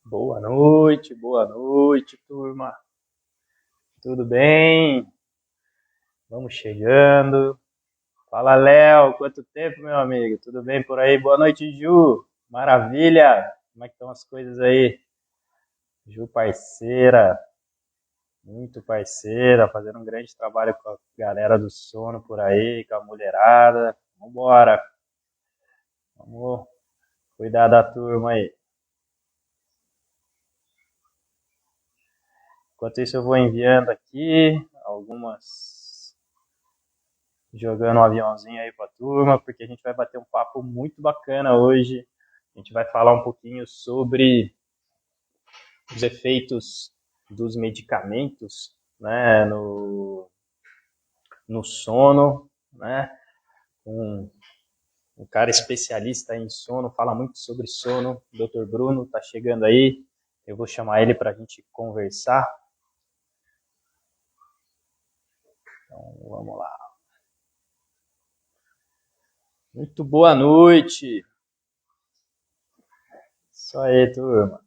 Boa noite, turma. Tudo bem? Vamos chegando. Fala, Léo. Quanto tempo, meu amigo? Tudo bem por aí? Boa noite, Ju. Maravilha. Como é que estão as coisas aí? Ju, parceira, muito parceira, fazendo um grande trabalho com a galera do sono por aí, com a mulherada. Vambora. Vamos cuidar da turma aí. Enquanto isso, eu vou enviando aqui algumas jogando um aviãozinho aí pra turma, porque a gente vai bater um papo muito bacana hoje. A gente vai falar um pouquinho sobre os efeitos dos medicamentos, né, no sono, né? Um cara especialista em sono, fala muito sobre sono, o Dr. Bruno tá chegando aí. Eu vou chamar ele para a gente conversar. Então, vamos lá. Muito boa noite. Isso aí, turma.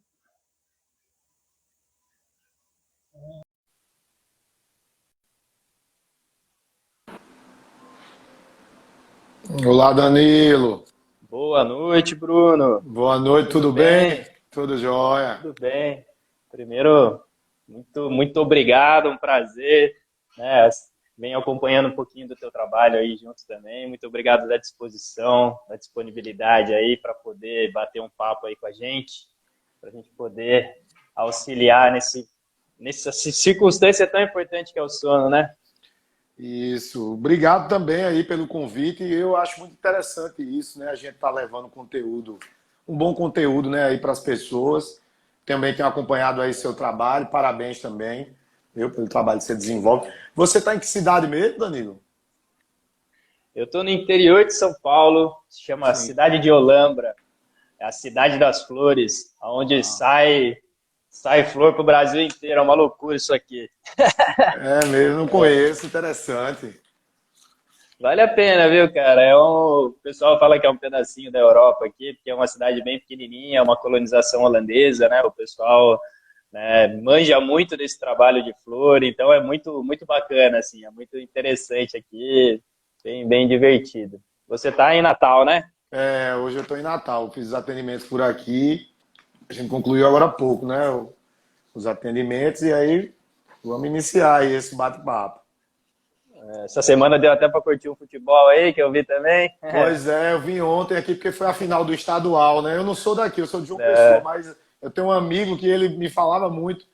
Olá, Danilo. Boa noite, Bruno. Boa noite, Tudo tudo bem? bem? Tudo jóia. Tudo bem. Primeiro, muito obrigado, um prazer, né? Venho acompanhando um pouquinho do teu trabalho aí juntos também. Muito obrigado da disposição, da disponibilidade aí para poder bater um papo aí com a gente, para a gente poder auxiliar nessa circunstância tão importante que é o sono, né? Isso. Obrigado também aí pelo convite. Eu acho muito interessante isso, né? A gente tá levando conteúdo, um bom conteúdo, né, aí para as pessoas. Também tenho acompanhado aí seu trabalho. Parabéns também, viu, pelo trabalho que você desenvolve. Você tá em que cidade mesmo, Danilo? Eu estou no interior de São Paulo, se chama Sim. cidade de Olambra, é a cidade das flores, onde sai flor pro Brasil inteiro, é uma loucura isso aqui. É mesmo, não conheço. Interessante. Vale a pena, viu, cara? O pessoal fala que é um pedacinho da Europa aqui, porque é uma cidade bem pequenininha, é uma colonização holandesa, né? O pessoal, né, manja muito desse trabalho de flor, então é muito bacana, assim, é muito interessante aqui, bem divertido. Você tá em Natal, né? É, hoje eu estou em Natal. Fiz os atendimentos por aqui. A gente concluiu agora há pouco, né? Os atendimentos e aí vamos iniciar aí esse bate-papo. Essa semana deu até para curtir um futebol aí, que eu vi também. Pois é, eu vim ontem aqui porque foi a final do estadual, né? Eu não sou daqui, eu sou de João Pessoa, É, mas eu tenho um amigo que ele me falava muito,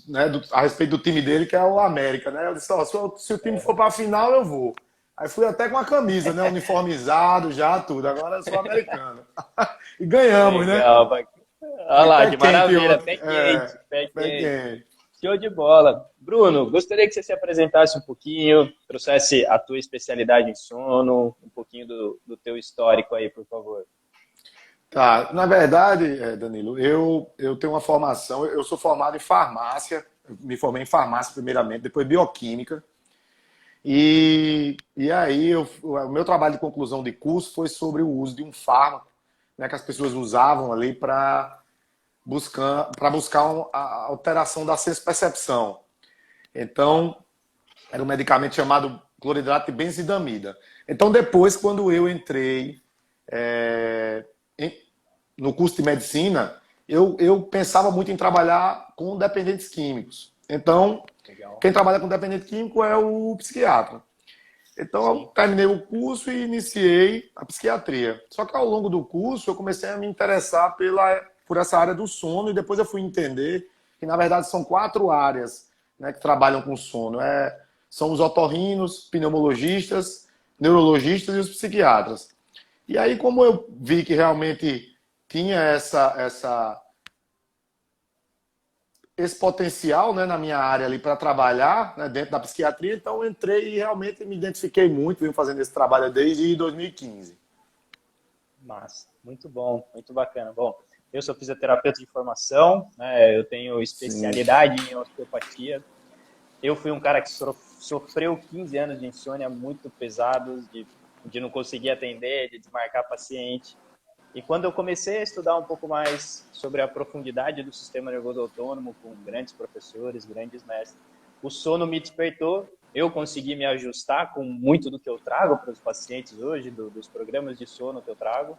né, a respeito do time dele, que é o América, né? Eu disse, ó, se o time for para a final, eu vou. Aí fui até com a camisa, né? Uniformizado, já tudo. Agora eu sou americano. E ganhamos, né? legal, bacana. Olha Foi lá, pé que quente maravilha, ontem. pé quente, É, pé pé quente. quente. Show de bola. Bruno, gostaria que você se apresentasse um pouquinho, trouxesse a tua especialidade em sono, um pouquinho do teu histórico aí, por favor. Tá, na verdade, Danilo, eu tenho uma formação, eu sou formado em farmácia, me formei em farmácia primeiramente, depois bioquímica, e aí o meu trabalho de conclusão de curso foi sobre o uso de um fármaco, né, que as pessoas usavam ali para buscar a alteração da senso-percepção. Então, era um medicamento chamado cloridrato de benzidamida. Então, depois, quando eu entrei é, em- no curso de medicina, eu pensava muito em trabalhar com dependentes químicos. Então, Legal. quem trabalha com dependente químico é o psiquiatra. Então, eu Sim. terminei o curso e iniciei a psiquiatria. Só que ao longo do curso, eu comecei a me interessar por essa área do sono e depois eu fui entender que, na verdade, são quatro áreas, né, que trabalham com sono. São os otorrinos, pneumologistas, neurologistas e os psiquiatras. E aí, como eu vi que realmente tinha esse potencial, né, na minha área ali para trabalhar, né, dentro da psiquiatria, então eu entrei e realmente me identifiquei muito, venho fazendo esse trabalho desde 2015. Massa. Muito bom, muito bacana. Bom, eu sou fisioterapeuta de formação, né? Eu tenho Sim. especialidade em osteopatia. Eu fui um cara que sofreu 15 anos de insônia muito pesados, de não conseguir atender, de desmarcar paciente. E quando eu comecei a estudar um pouco mais sobre a profundidade do sistema nervoso autônomo, com grandes professores, grandes mestres, o sono me despertou, eu consegui me ajustar com muito do que eu trago para os pacientes hoje, dos programas de sono que eu trago.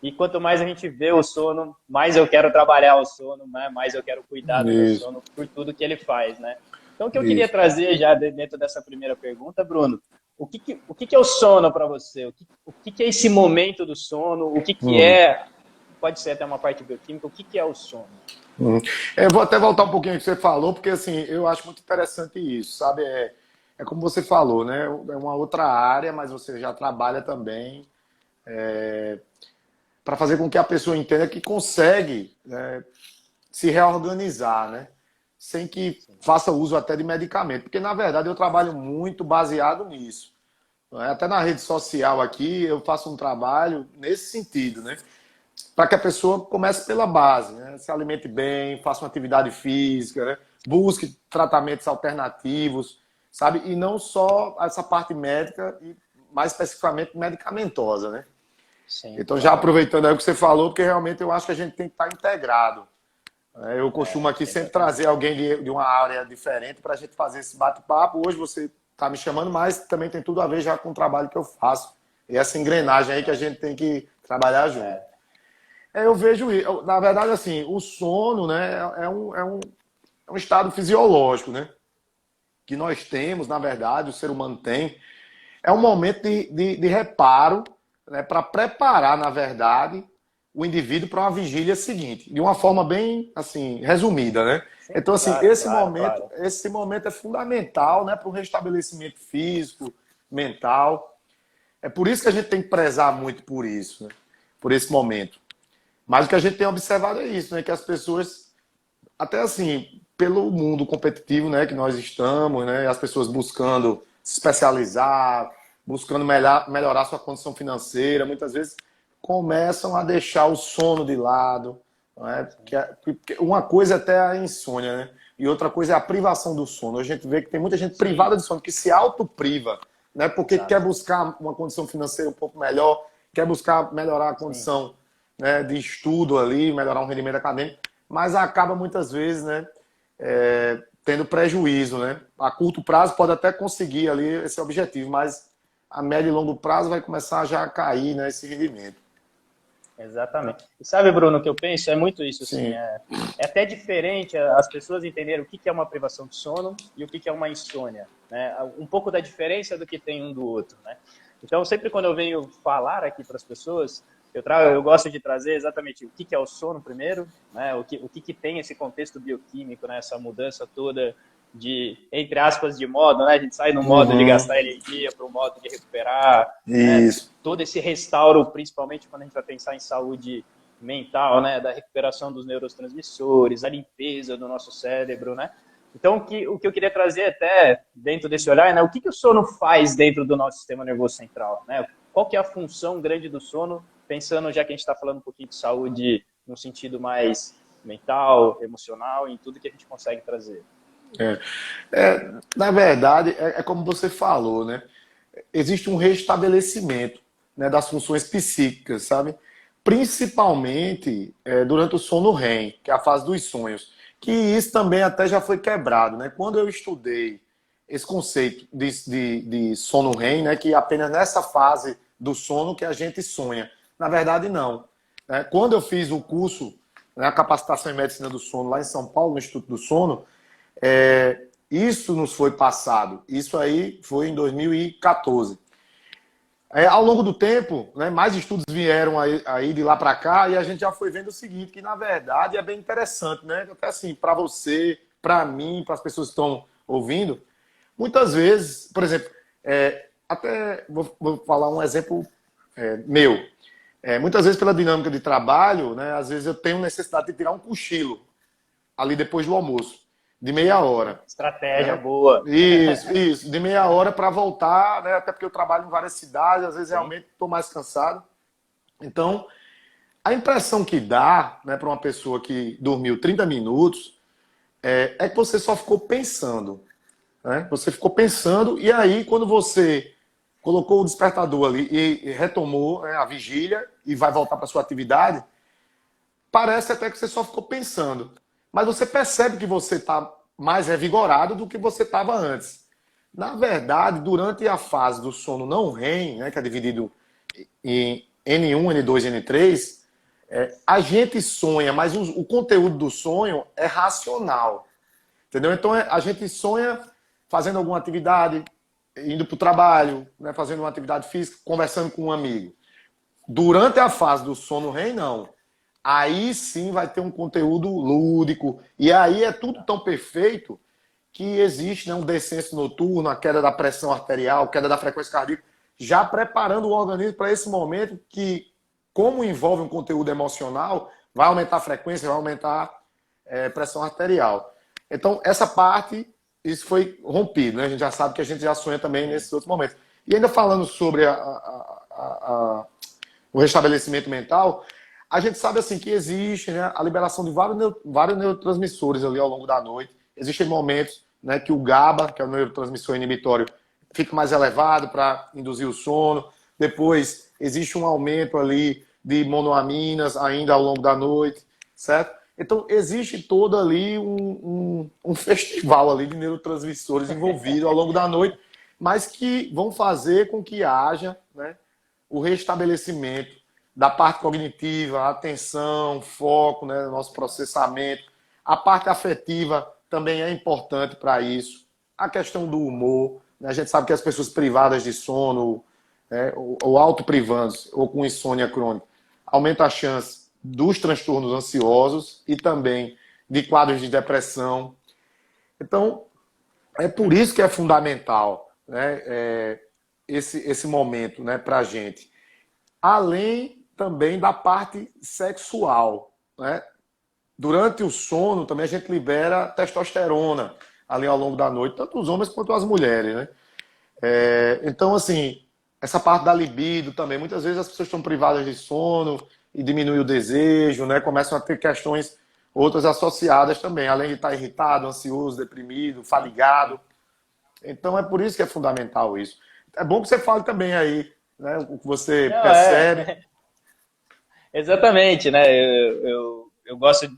E quanto mais a gente vê o sono, mais eu quero trabalhar o sono, né? Mais eu quero cuidar do meu Isso, sono por tudo que ele faz, né? Então, o que eu queria isso. trazer já dentro dessa primeira pergunta, Bruno, o que é o sono para você? O que é esse momento do sono? O que Uhum. é, pode ser até uma parte bioquímica, o que é o sono? Uhum. Eu vou até voltar um pouquinho ao que você falou, porque assim, eu acho muito interessante isso, sabe? É como você falou, né? É uma outra área, mas você já trabalha também para fazer com que a pessoa entenda que consegue, né, se reorganizar, né? Sem que faça uso até de medicamento. Porque, na verdade, eu trabalho muito baseado nisso. Até na rede social aqui, eu faço um trabalho nesse sentido, né? Para que a pessoa comece pela base, né? Se alimente bem, faça uma atividade física, né? Busque tratamentos alternativos, sabe? E não só essa parte médica, e mais especificamente medicamentosa, né? Sim, Então, já claro. aproveitando aí o que você falou, porque realmente eu acho que a gente tem que estar integrado. Eu costumo aqui sempre trazer Exatamente. alguém de uma área diferente para a gente fazer esse bate-papo. Hoje você está me chamando, mas também tem tudo a ver já com o trabalho que eu faço. E essa engrenagem aí que a gente tem que trabalhar junto. É, Eu vejo, na verdade, assim, o sono, né, é um estado fisiológico, né, que nós temos, na verdade, o ser humano tem. É um momento de reparo, né, para preparar, na verdade, o indivíduo para uma vigília seguinte, de uma forma bem, assim, resumida, né? sim, Então, assim, claro, claro, claro. esse momento é fundamental, né, para o restabelecimento físico, mental. É por isso que a gente tem que prezar muito por isso, né? Por esse momento. Mas o que a gente tem observado é isso, né? Que as pessoas, até assim, pelo mundo competitivo, né, que nós estamos, né, as pessoas buscando se especializar, buscando melhorar sua condição financeira, muitas vezes começam a deixar o sono de lado, não é? Porque uma coisa é até a insônia, né? E outra coisa é a privação do sono. A gente vê que tem muita gente Sim, privada de sono, que se autopriva, né? Porque quer exato. buscar uma condição financeira um pouco melhor, quer buscar melhorar a Sim. condição, né, de estudo ali, melhorar um rendimento acadêmico, mas acaba muitas vezes, né, tendo prejuízo, né? A curto prazo pode até conseguir ali esse objetivo, mas a médio e longo prazo vai começar já a cair, né, esse rendimento. Exatamente. E sabe, Bruno, o que eu penso é muito isso, assim, Sim. é até diferente as pessoas entenderem o que é uma privação de sono e o que é uma insônia, né? Um pouco da diferença do que tem um do outro, né? Então, sempre quando eu venho falar aqui para as pessoas, eu gosto de trazer exatamente o que é o sono primeiro, né? O que tem esse contexto bioquímico, né? Essa mudança toda de, entre aspas, de modo, né? A gente sai no modo de Uhum. gastar energia para o modo de recuperar, né? Isso. Todo esse restauro, principalmente quando a gente vai pensar em saúde mental, né? Da recuperação dos neurotransmissores, a limpeza do nosso cérebro, né? Então, o que eu queria trazer até dentro desse olhar, né? O que o sono faz dentro do nosso sistema nervoso central, né? Qual que é a função grande do sono, pensando, já que a gente está falando um pouquinho de saúde no sentido mais mental, emocional, em tudo que a gente consegue trazer. É. Na verdade, é como você falou, né? Existe um restabelecimento, né, das funções psíquicas, sabe? Principalmente durante o sono REM, que é a fase dos sonhos. Que isso também até já foi quebrado, né? Quando eu estudei esse conceito de sono REM, né, que apenas nessa fase do sono que a gente sonha. Na verdade, não. Né? Quando eu fiz o curso, né, a capacitação em medicina do sono lá em São Paulo, no Instituto do Sono, isso nos foi passado. Isso aí foi em 2014. Ao longo do tempo, né, mais estudos vieram aí de lá para cá e a gente já foi vendo o seguinte, que na verdade é bem interessante, né? Até assim, para você, para mim, para as pessoas que estão ouvindo, muitas vezes, por exemplo, até vou falar um exemplo meu. Muitas vezes pela dinâmica de trabalho, né, às vezes eu tenho necessidade de tirar um cochilo ali depois do almoço, de meia hora. Estratégia Né? boa. Isso, de meia hora para voltar, né? Até porque eu trabalho em várias cidades, às vezes Sim, realmente estou mais cansado. Então, a impressão que dá, né, para uma pessoa que dormiu 30 minutos é que você só ficou pensando. Né? Você ficou pensando, e aí, quando você colocou o despertador ali e retomou, né, a vigília e vai voltar para sua atividade, parece até que você só ficou pensando. Mas você percebe que você está mais revigorado do que você estava antes. Na verdade, durante a fase do sono não REM, né, que é dividido em N1, N2 e N3, a gente sonha, mas o conteúdo do sonho é racional. Entendeu? Então a gente sonha fazendo alguma atividade, indo para o trabalho, né, fazendo uma atividade física, conversando com um amigo. Durante a fase do sono REM, não. Aí sim vai ter um conteúdo lúdico. E aí é tudo tão perfeito que existe, né, um descenso noturno, a queda da pressão arterial, queda da frequência cardíaca, já preparando o organismo para esse momento que, como envolve um conteúdo emocional, vai aumentar a frequência, vai aumentar a pressão arterial. Então, essa parte, isso foi rompido, né? A gente já sabe que a gente já sonha também nesses outros momentos. E ainda falando sobre o restabelecimento mental, a gente sabe assim que existe, né, a liberação de vários neurotransmissores ali ao longo da noite. Existem momentos, né, que o GABA, que é o neurotransmissor inibitório, fica mais elevado para induzir o sono. Depois existe um aumento ali de monoaminas ainda ao longo da noite, certo? Então existe todo ali um festival ali de neurotransmissores envolvidos ao longo da noite, mas que vão fazer com que haja, né, o restabelecimento da parte cognitiva, atenção, foco, né, nosso processamento. A parte afetiva também é importante para isso. A questão do humor, né, a gente sabe que as pessoas privadas de sono, né, ou autoprivantes, ou com insônia crônica, aumenta a chance dos transtornos ansiosos e também de quadros de depressão. Então, é por isso que é fundamental, né, esse momento, né, para a gente. Além também da parte sexual, né? Durante o sono também a gente libera testosterona ali ao longo da noite, tanto os homens quanto as mulheres, né? Então, assim, essa parte da libido também, muitas vezes as pessoas estão privadas de sono e diminui o desejo, né? Começam a ter questões outras associadas também, além de estar irritado, ansioso, deprimido, fadigado. Então é por isso que é fundamental isso. É bom que você fale também aí, né, o que você Não, percebe. exatamente, né? Eu gosto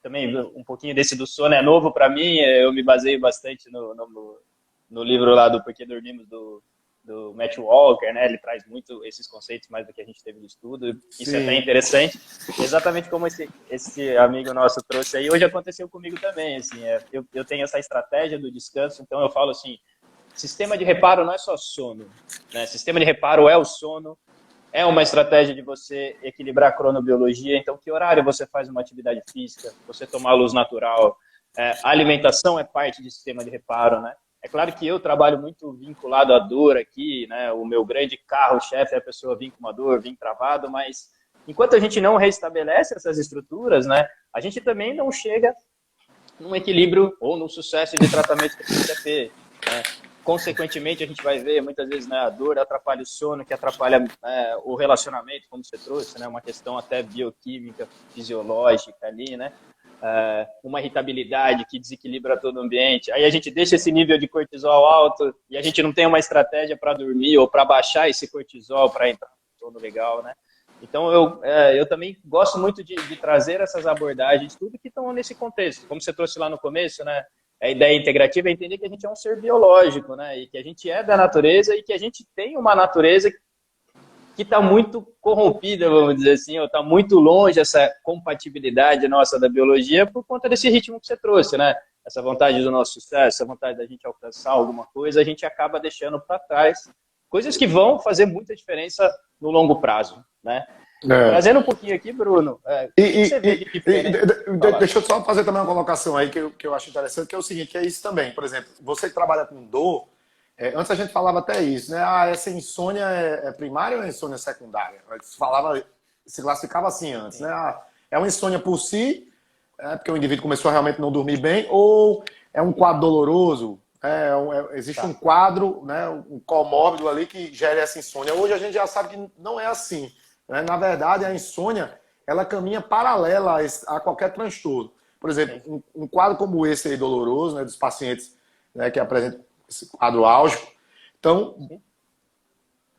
também um pouquinho desse do sono é novo para mim. Eu me baseio bastante no livro lá do Porquê Dormimos do Matt Walker, né? Ele traz muito esses conceitos mais do que a gente teve no estudo. Isso é até Sim. interessante, exatamente como esse amigo nosso trouxe aí. Hoje aconteceu comigo também, assim. Eu tenho essa estratégia do descanso, então eu falo assim: sistema de reparo não é só sono, né? Sistema de reparo é o sono. É uma estratégia de você equilibrar a cronobiologia. Então, que horário você faz uma atividade física? Você tomar luz natural? A alimentação é parte do sistema de reparo, né? É claro que eu trabalho muito vinculado à dor aqui, né? O meu grande carro-chefe é a pessoa vir com uma dor, vir travado, mas enquanto a gente não restabelece essas estruturas, né? A gente também não chega num equilíbrio ou num sucesso de tratamento que a gente quer ter, né? Consequentemente, a gente vai ver muitas vezes, né, a dor atrapalha o sono, que atrapalha o relacionamento, como você trouxe, né, uma questão até bioquímica, fisiológica ali, né, uma irritabilidade que desequilibra todo o ambiente. Aí a gente deixa esse nível de cortisol alto e a gente não tem uma estratégia para dormir ou para baixar esse cortisol para entrar no sono legal, né? Então, eu também gosto muito de trazer essas abordagens, tudo que estão nesse contexto. Como você trouxe lá no começo, né? A ideia integrativa é entender que a gente é um ser biológico, né? E que a gente é da natureza e que a gente tem uma natureza que está muito corrompida, vamos dizer assim, ou está muito longe essa compatibilidade nossa da biologia por conta desse ritmo que você trouxe, né? Essa vontade do nosso sucesso, essa vontade da gente alcançar alguma coisa, a gente acaba deixando para trás coisas que vão fazer muita diferença no longo prazo, né? Trazendo um pouquinho aqui, Bruno, o que você vê de diferente? Deixa eu só fazer também uma colocação aí que eu acho interessante, que é o seguinte, que é isso também. Por exemplo, você que trabalha com dor, antes a gente falava até isso, né? Ah, essa insônia é primária ou é insônia secundária? Se classificava assim antes, né? Ah, é uma insônia por si, porque o indivíduo começou a realmente não dormir bem, ou é um quadro doloroso, existe um quadro, né, um comórbido ali que gera essa insônia. Hoje a gente já sabe que não é assim. Na verdade, a insônia ela caminha paralela a qualquer transtorno. Por exemplo, um quadro como esse aí doloroso, né, dos pacientes, né, que apresentam esse quadro álgico. Então,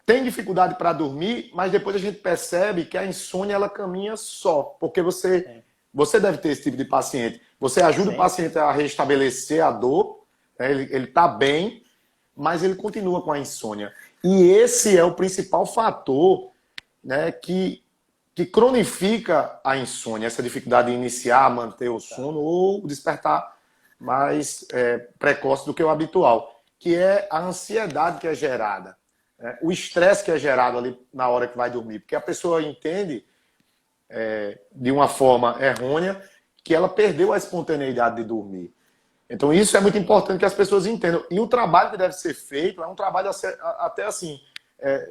tem dificuldade para dormir, mas depois a gente percebe que a insônia ela caminha só, porque você deve ter esse tipo de paciente. Você ajuda o paciente a restabelecer a dor, né? Ele está bem, mas ele continua com a insônia. E esse é o principal fator, né, que cronifica a insônia, essa dificuldade de iniciar, manter o sono ou despertar mais precoce do que o habitual, que é a ansiedade que é gerada, né? O estresse que é gerado ali na hora que vai dormir, porque a pessoa entende de uma forma errônea que ela perdeu a espontaneidade de dormir. Então isso é muito importante que as pessoas entendam. E o trabalho que deve ser feito é um trabalho até assim,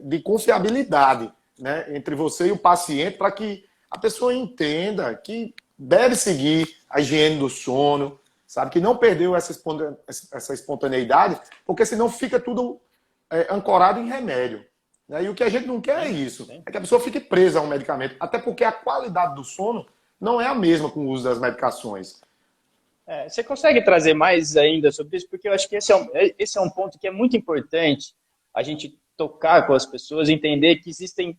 de confiabilidade, né, entre você e o paciente, para que a pessoa entenda que deve seguir a higiene do sono, sabe, que não perdeu essa espontaneidade, porque senão fica tudo ancorado em remédio. Né? E o que a gente não quer é isso, é que a pessoa fique presa a um medicamento, até porque a qualidade do sono não é a mesma com o uso das medicações. Você consegue trazer mais ainda sobre isso? Porque eu acho que esse é um ponto que é muito importante a gente tocar com as pessoas, entender que existem,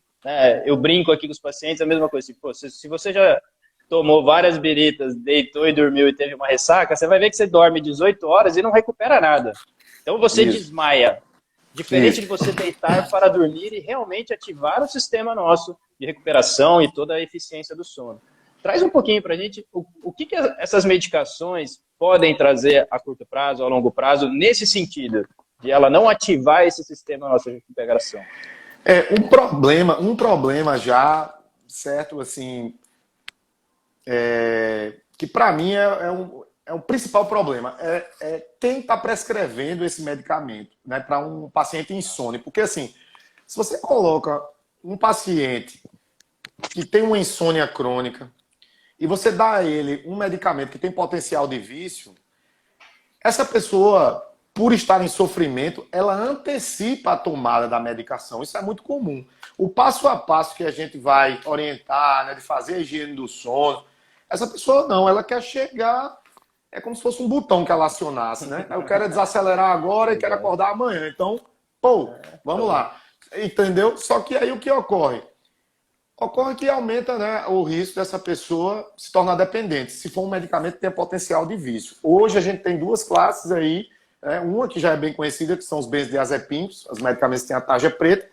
eu brinco aqui com os pacientes, a mesma coisa, assim, pô, se você já tomou várias biritas, deitou e dormiu e teve uma ressaca, você vai ver que você dorme 18 horas e não recupera nada. Então você desmaia. Diferente de você deitar para dormir e realmente ativar o sistema nosso de recuperação e toda a eficiência do sono. Traz um pouquinho para a gente o que essas medicações podem trazer a curto prazo, a longo prazo, nesse sentido, de ela não ativar esse sistema nosso de recuperação. Um problema já, certo, assim, que para mim é um principal problema, quem está prescrevendo esse medicamento, né, para um paciente insônia. Porque, assim, se você coloca um paciente que tem uma insônia crônica e você dá a ele um medicamento que tem potencial de vício, essa pessoa, por estar em sofrimento, ela antecipa a tomada da medicação. Isso é muito comum. O passo a passo que a gente vai orientar, né, de fazer a higiene do sono, essa pessoa não, ela quer chegar, é como se fosse um botão que ela acionasse, né? Eu quero desacelerar agora e quero acordar amanhã. Então, vamos lá. Entendeu? Só que aí o que ocorre? Ocorre que aumenta, né, o risco dessa pessoa se tornar dependente, se for um medicamento que tem potencial de vício. Hoje a gente tem duas classes aí, uma que já é bem conhecida, que são os benzodiazepínicos, os medicamentos que têm a tarja preta,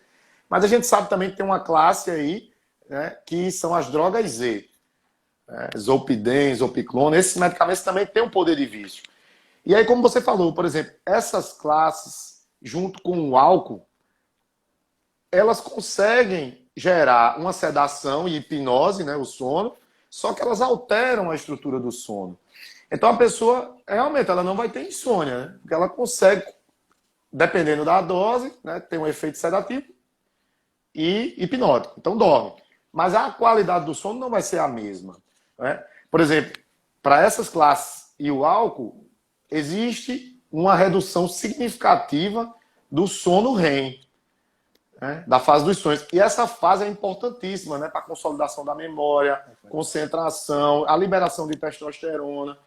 mas a gente sabe também que tem uma classe aí, né, que são as drogas Z, Zolpidem, Zolpiclona, esses medicamentos também têm um poder de vício. E aí, como você falou, por exemplo, essas classes, junto com o álcool, elas conseguem gerar uma sedação e hipnose, né, o sono, só que elas alteram a estrutura do sono. Então a pessoa, realmente, ela não vai ter insônia, né? Porque ela consegue, dependendo da dose, né, ter um efeito sedativo e hipnótico. Então dorme. Mas a qualidade do sono não vai ser a mesma, né? Por exemplo, para essas classes e o álcool, existe uma redução significativa do sono REM, né, da fase dos sonhos. E essa fase é importantíssima, né, para a consolidação da memória, concentração, a liberação de testosterona.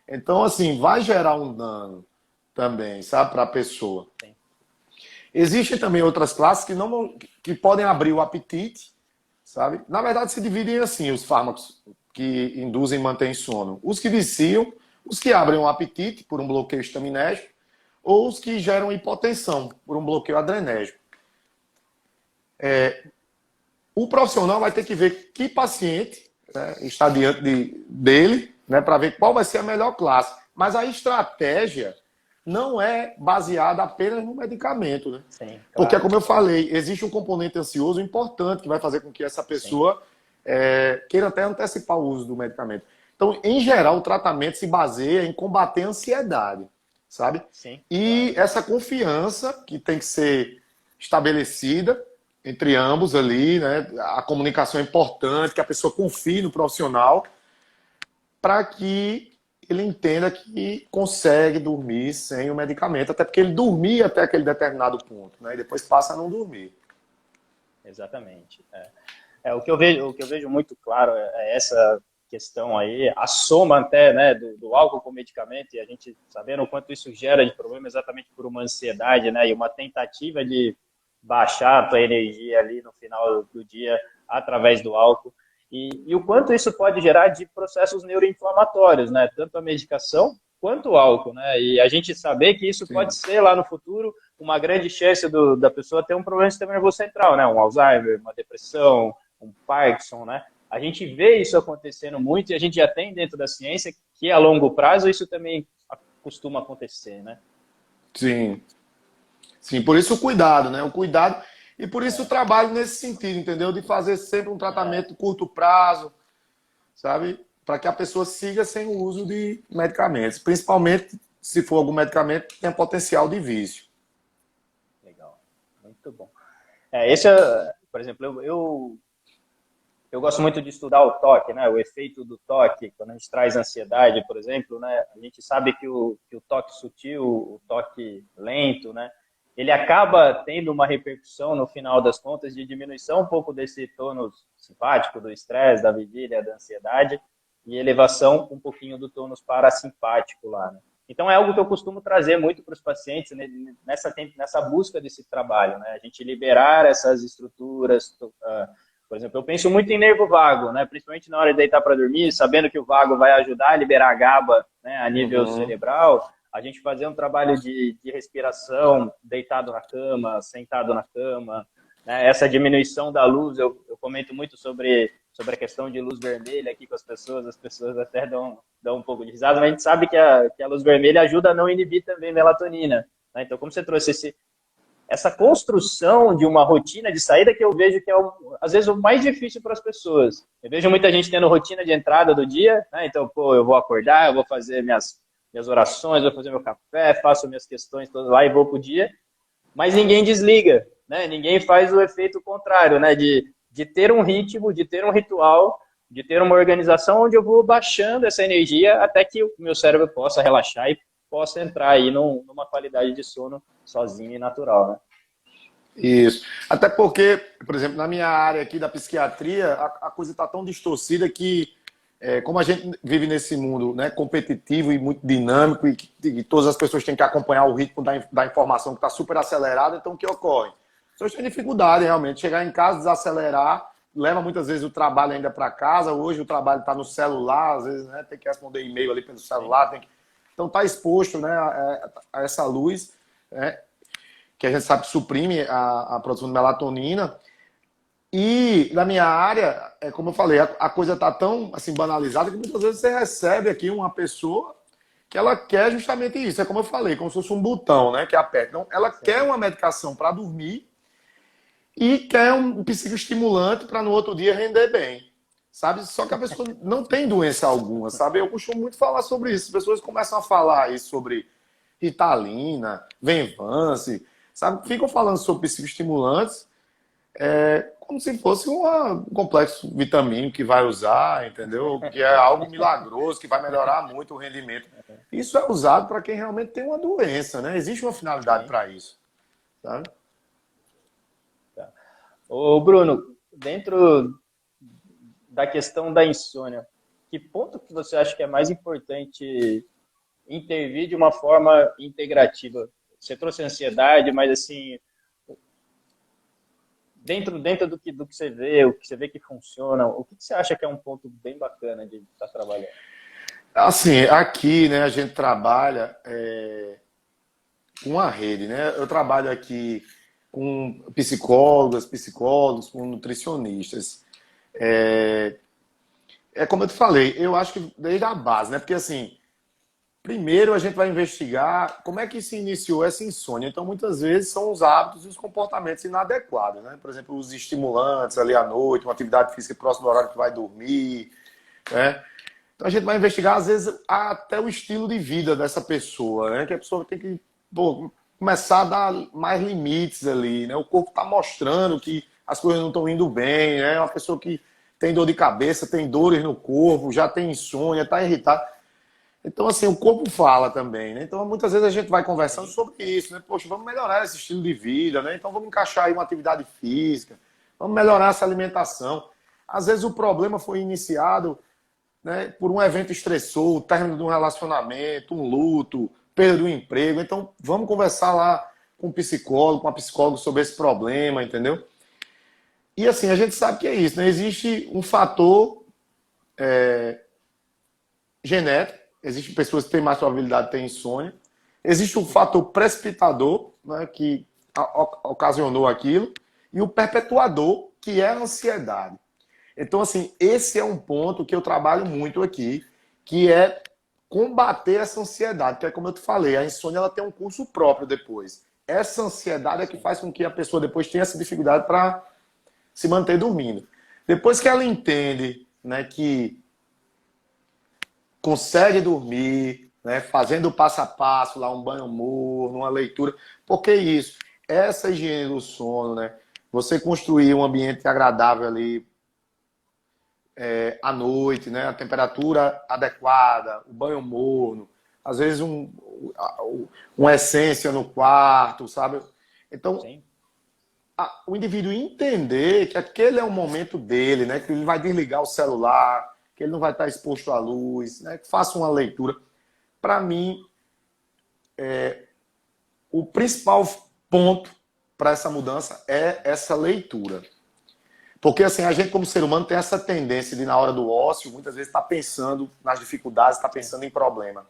Então, assim, vai gerar um dano também, sabe, para a pessoa. Sim. Existem também outras classes que podem abrir o apetite, sabe? Na verdade, se dividem assim, os fármacos que induzem e mantêm sono. Os que viciam, os que abrem o apetite por um bloqueio estaminérgico, ou os que geram hipotensão por um bloqueio adrenérgico. O profissional vai ter que ver que paciente, né, está diante dele, né, para ver qual vai ser a melhor classe. Mas a estratégia não é baseada apenas no medicamento, né? Sim, claro. Porque, como eu falei, existe um componente ansioso importante que vai fazer com que essa pessoa queira até antecipar o uso do medicamento. Então, em geral, o tratamento se baseia em combater a ansiedade, sabe? Sim, e claro, essa confiança que tem que ser estabelecida entre ambos ali, né? A comunicação é importante, que a pessoa confie no profissional para que ele entenda que consegue dormir sem o medicamento, até porque ele dormia até aquele determinado ponto, né? E depois passa a não dormir. Exatamente. O que eu vejo muito claro é essa questão aí, a soma até, né, do álcool com medicamento, e a gente sabendo o quanto isso gera de problema exatamente por uma ansiedade, né, e uma tentativa de baixar a tua energia ali no final do dia através do álcool. E o quanto isso pode gerar de processos neuroinflamatórios, né? Tanto a medicação quanto o álcool, né? E a gente saber que isso Sim. pode ser lá no futuro uma grande chance da pessoa ter um problema do sistema nervoso central, né? Um Alzheimer, uma depressão, um Parkinson, né? A gente vê isso acontecendo muito e a gente já tem dentro da ciência que a longo prazo isso também costuma acontecer, né? Sim. Sim, por isso o cuidado, né? O cuidado e por isso o trabalho nesse sentido, entendeu? De fazer sempre um tratamento de curto prazo, sabe? Para que a pessoa siga sem o uso de medicamentos. Principalmente se for algum medicamento que tenha potencial de vício. Legal, muito bom. Por exemplo, eu gosto muito de estudar o toque, né? O efeito do toque, quando a gente traz ansiedade, por exemplo, né? A gente sabe que o toque sutil, o toque lento, né? Ele acaba tendo uma repercussão, no final das contas, de diminuição um pouco desse tônus simpático, do estresse, da vigília, da ansiedade, e elevação um pouquinho do tônus parasimpático lá, né? Então, é algo que eu costumo trazer muito para os pacientes, né, nessa busca desse trabalho, né? A gente liberar essas estruturas. Por exemplo, eu penso muito em nervo vago, né? Principalmente na hora de deitar para dormir, sabendo que o vago vai ajudar a liberar a GABA, né, a nível cerebral. A gente fazer um trabalho de respiração, deitado na cama, sentado na cama, né? Essa diminuição da luz, eu comento muito sobre a questão de luz vermelha aqui com as pessoas até dão um pouco de risada, mas a gente sabe que a luz vermelha ajuda a não inibir também melatonina, né? Então, como você trouxe essa construção de uma rotina de saída que eu vejo que é, às vezes, o mais difícil para as pessoas. Eu vejo muita gente tendo rotina de entrada do dia, né? Então, pô, eu vou acordar, eu vou fazer minhas orações, vou fazer meu café, faço minhas questões todas lá e vou pro dia, mas ninguém desliga, né? Ninguém faz o efeito contrário, né? De ter um ritmo, de ter um ritual, de ter uma organização onde eu vou baixando essa energia até que o meu cérebro possa relaxar e possa entrar aí numa qualidade de sono sozinho e natural, né? Isso. Até porque, por exemplo, na minha área aqui da psiquiatria, a coisa está tão distorcida que, como a gente vive nesse mundo, né, competitivo e muito dinâmico e todas as pessoas têm que acompanhar o ritmo da informação que está super acelerado, então o que ocorre? As pessoas têm dificuldade realmente, chegar em casa, desacelerar, leva muitas vezes o trabalho ainda para casa, hoje o trabalho está no celular, às vezes, né, tem que responder e-mail ali pelo celular, então está exposto, né, a essa luz, né, que a gente sabe que suprime a produção de melatonina. E na minha área, como eu falei, a coisa está tão assim, banalizada que muitas vezes você recebe aqui uma pessoa que ela quer justamente isso. É como eu falei, como se fosse um botão, né, que aperta. Então, ela quer uma medicação para dormir e quer um psicoestimulante para no outro dia render bem. Sabe? Só que a pessoa não tem doença alguma, sabe? Eu costumo muito falar sobre isso. As pessoas começam a falar isso sobre Ritalina, Venvance, sabe? Ficam falando sobre psicoestimulantes como se fosse um complexo vitamínico que vai usar, entendeu? Que é algo milagroso, que vai melhorar muito o rendimento. Isso é usado para quem realmente tem uma doença, né? Existe uma finalidade para isso, sabe? Tá. Ô, Bruno, dentro da questão da insônia, que ponto que você acha que é mais importante intervir de uma forma integrativa? Você trouxe ansiedade, mas assim, dentro do que você vê, o que você vê que funciona, o que você acha que é um ponto bem bacana de estar trabalhando? Assim, aqui, né, a gente trabalha com a rede, né? Eu trabalho aqui com psicólogos, com nutricionistas. Como eu te falei, eu acho que desde a base, né? Porque assim, primeiro a gente vai investigar como é que se iniciou essa insônia. Então, muitas vezes são os hábitos e os comportamentos inadequados, né? Por exemplo, os estimulantes ali à noite, uma atividade física próximo do horário que vai dormir, né? Então, a gente vai investigar, às vezes, até o estilo de vida dessa pessoa, né? Que a pessoa tem que começar a dar mais limites ali, né? O corpo está mostrando que as coisas não estão indo bem, né? Uma pessoa que tem dor de cabeça, tem dores no corpo, já tem insônia, está irritada. Então, assim, o corpo fala também, né? Então, muitas vezes a gente vai conversando sobre isso, né? Poxa, vamos melhorar esse estilo de vida, né? Então, vamos encaixar aí uma atividade física, vamos melhorar essa alimentação. Às vezes o problema foi iniciado, né, por um evento estressor, o término de um relacionamento, um luto, perda de um emprego. Então, vamos conversar lá com um psicólogo, com uma psicóloga sobre esse problema, entendeu? E assim, a gente sabe que é isso, né? Existe um fator genético, existem pessoas que têm mais probabilidade de ter insônia, existe um fator precipitador, né, que ocasionou aquilo, e o perpetuador, que é a ansiedade. Então, assim, esse é um ponto que eu trabalho muito aqui, que é combater essa ansiedade, que é como eu te falei, a insônia ela tem um curso próprio depois. Essa ansiedade é que faz com que a pessoa depois tenha essa dificuldade para se manter dormindo. Depois que ela entende, né, que consegue dormir, né, fazendo o passo a passo, lá um banho morno, uma leitura, porque isso, essa higiene do sono, né, você construir um ambiente agradável ali à noite, né, a temperatura adequada, o banho morno, às vezes uma essência no quarto, sabe? Então, Sim. O indivíduo entender que aquele é o momento dele, né? Que ele vai desligar o celular, que ele não vai estar exposto à luz, né? Que faça uma leitura. Para mim, o principal ponto para essa mudança é essa leitura. Porque assim, a gente como ser humano tem essa tendência de na hora do ócio, muitas vezes estar pensando nas dificuldades, estar pensando em problema.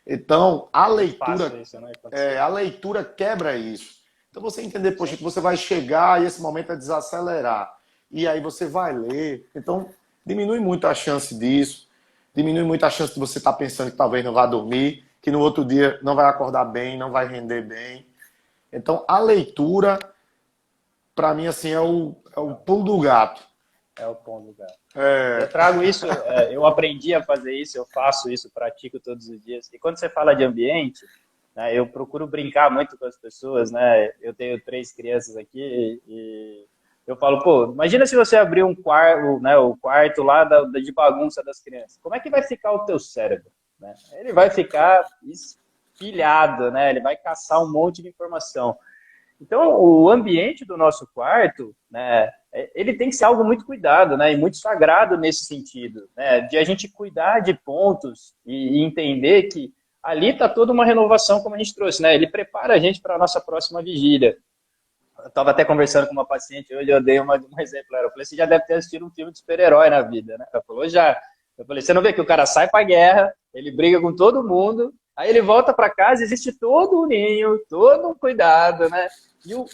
Então, a leitura, Isso, né? a leitura quebra isso. Então, você entender, poxa, que você vai chegar e esse momento é desacelerar. E aí você vai ler. Então, diminui muito a chance disso. Diminui muito a chance de você estar pensando que talvez não vá dormir, que no outro dia não vai acordar bem, não vai render bem. Então, a leitura, para mim, assim, é o pulo do gato. É o ponto do gato. Eu trago isso, eu aprendi a fazer isso, eu faço isso, pratico todos os dias. E quando você fala de ambiente, né, eu procuro brincar muito com as pessoas, né? Eu tenho 3 crianças aqui e eu falo, pô, imagina se você abrir um quarto, né, o quarto lá de bagunça das crianças. Como é que vai ficar o teu cérebro? Né? Ele vai ficar espilhado, né? Ele vai caçar um monte de informação. Então, o ambiente do nosso quarto, né, ele tem que ser algo muito cuidado, né, e muito sagrado nesse sentido, né, de a gente cuidar de pontos e entender que ali está toda uma renovação, como a gente trouxe, né, ele prepara a gente para a nossa próxima vigília. Eu estava até conversando com uma paciente hoje, eu dei um exemplo, eu falei, você já deve ter assistido um filme de super-herói na vida, né? Ela falou, já. Eu falei, você não vê que o cara sai para a guerra, ele briga com todo mundo, aí ele volta para casa, existe todo um ninho, todo um cuidado, né?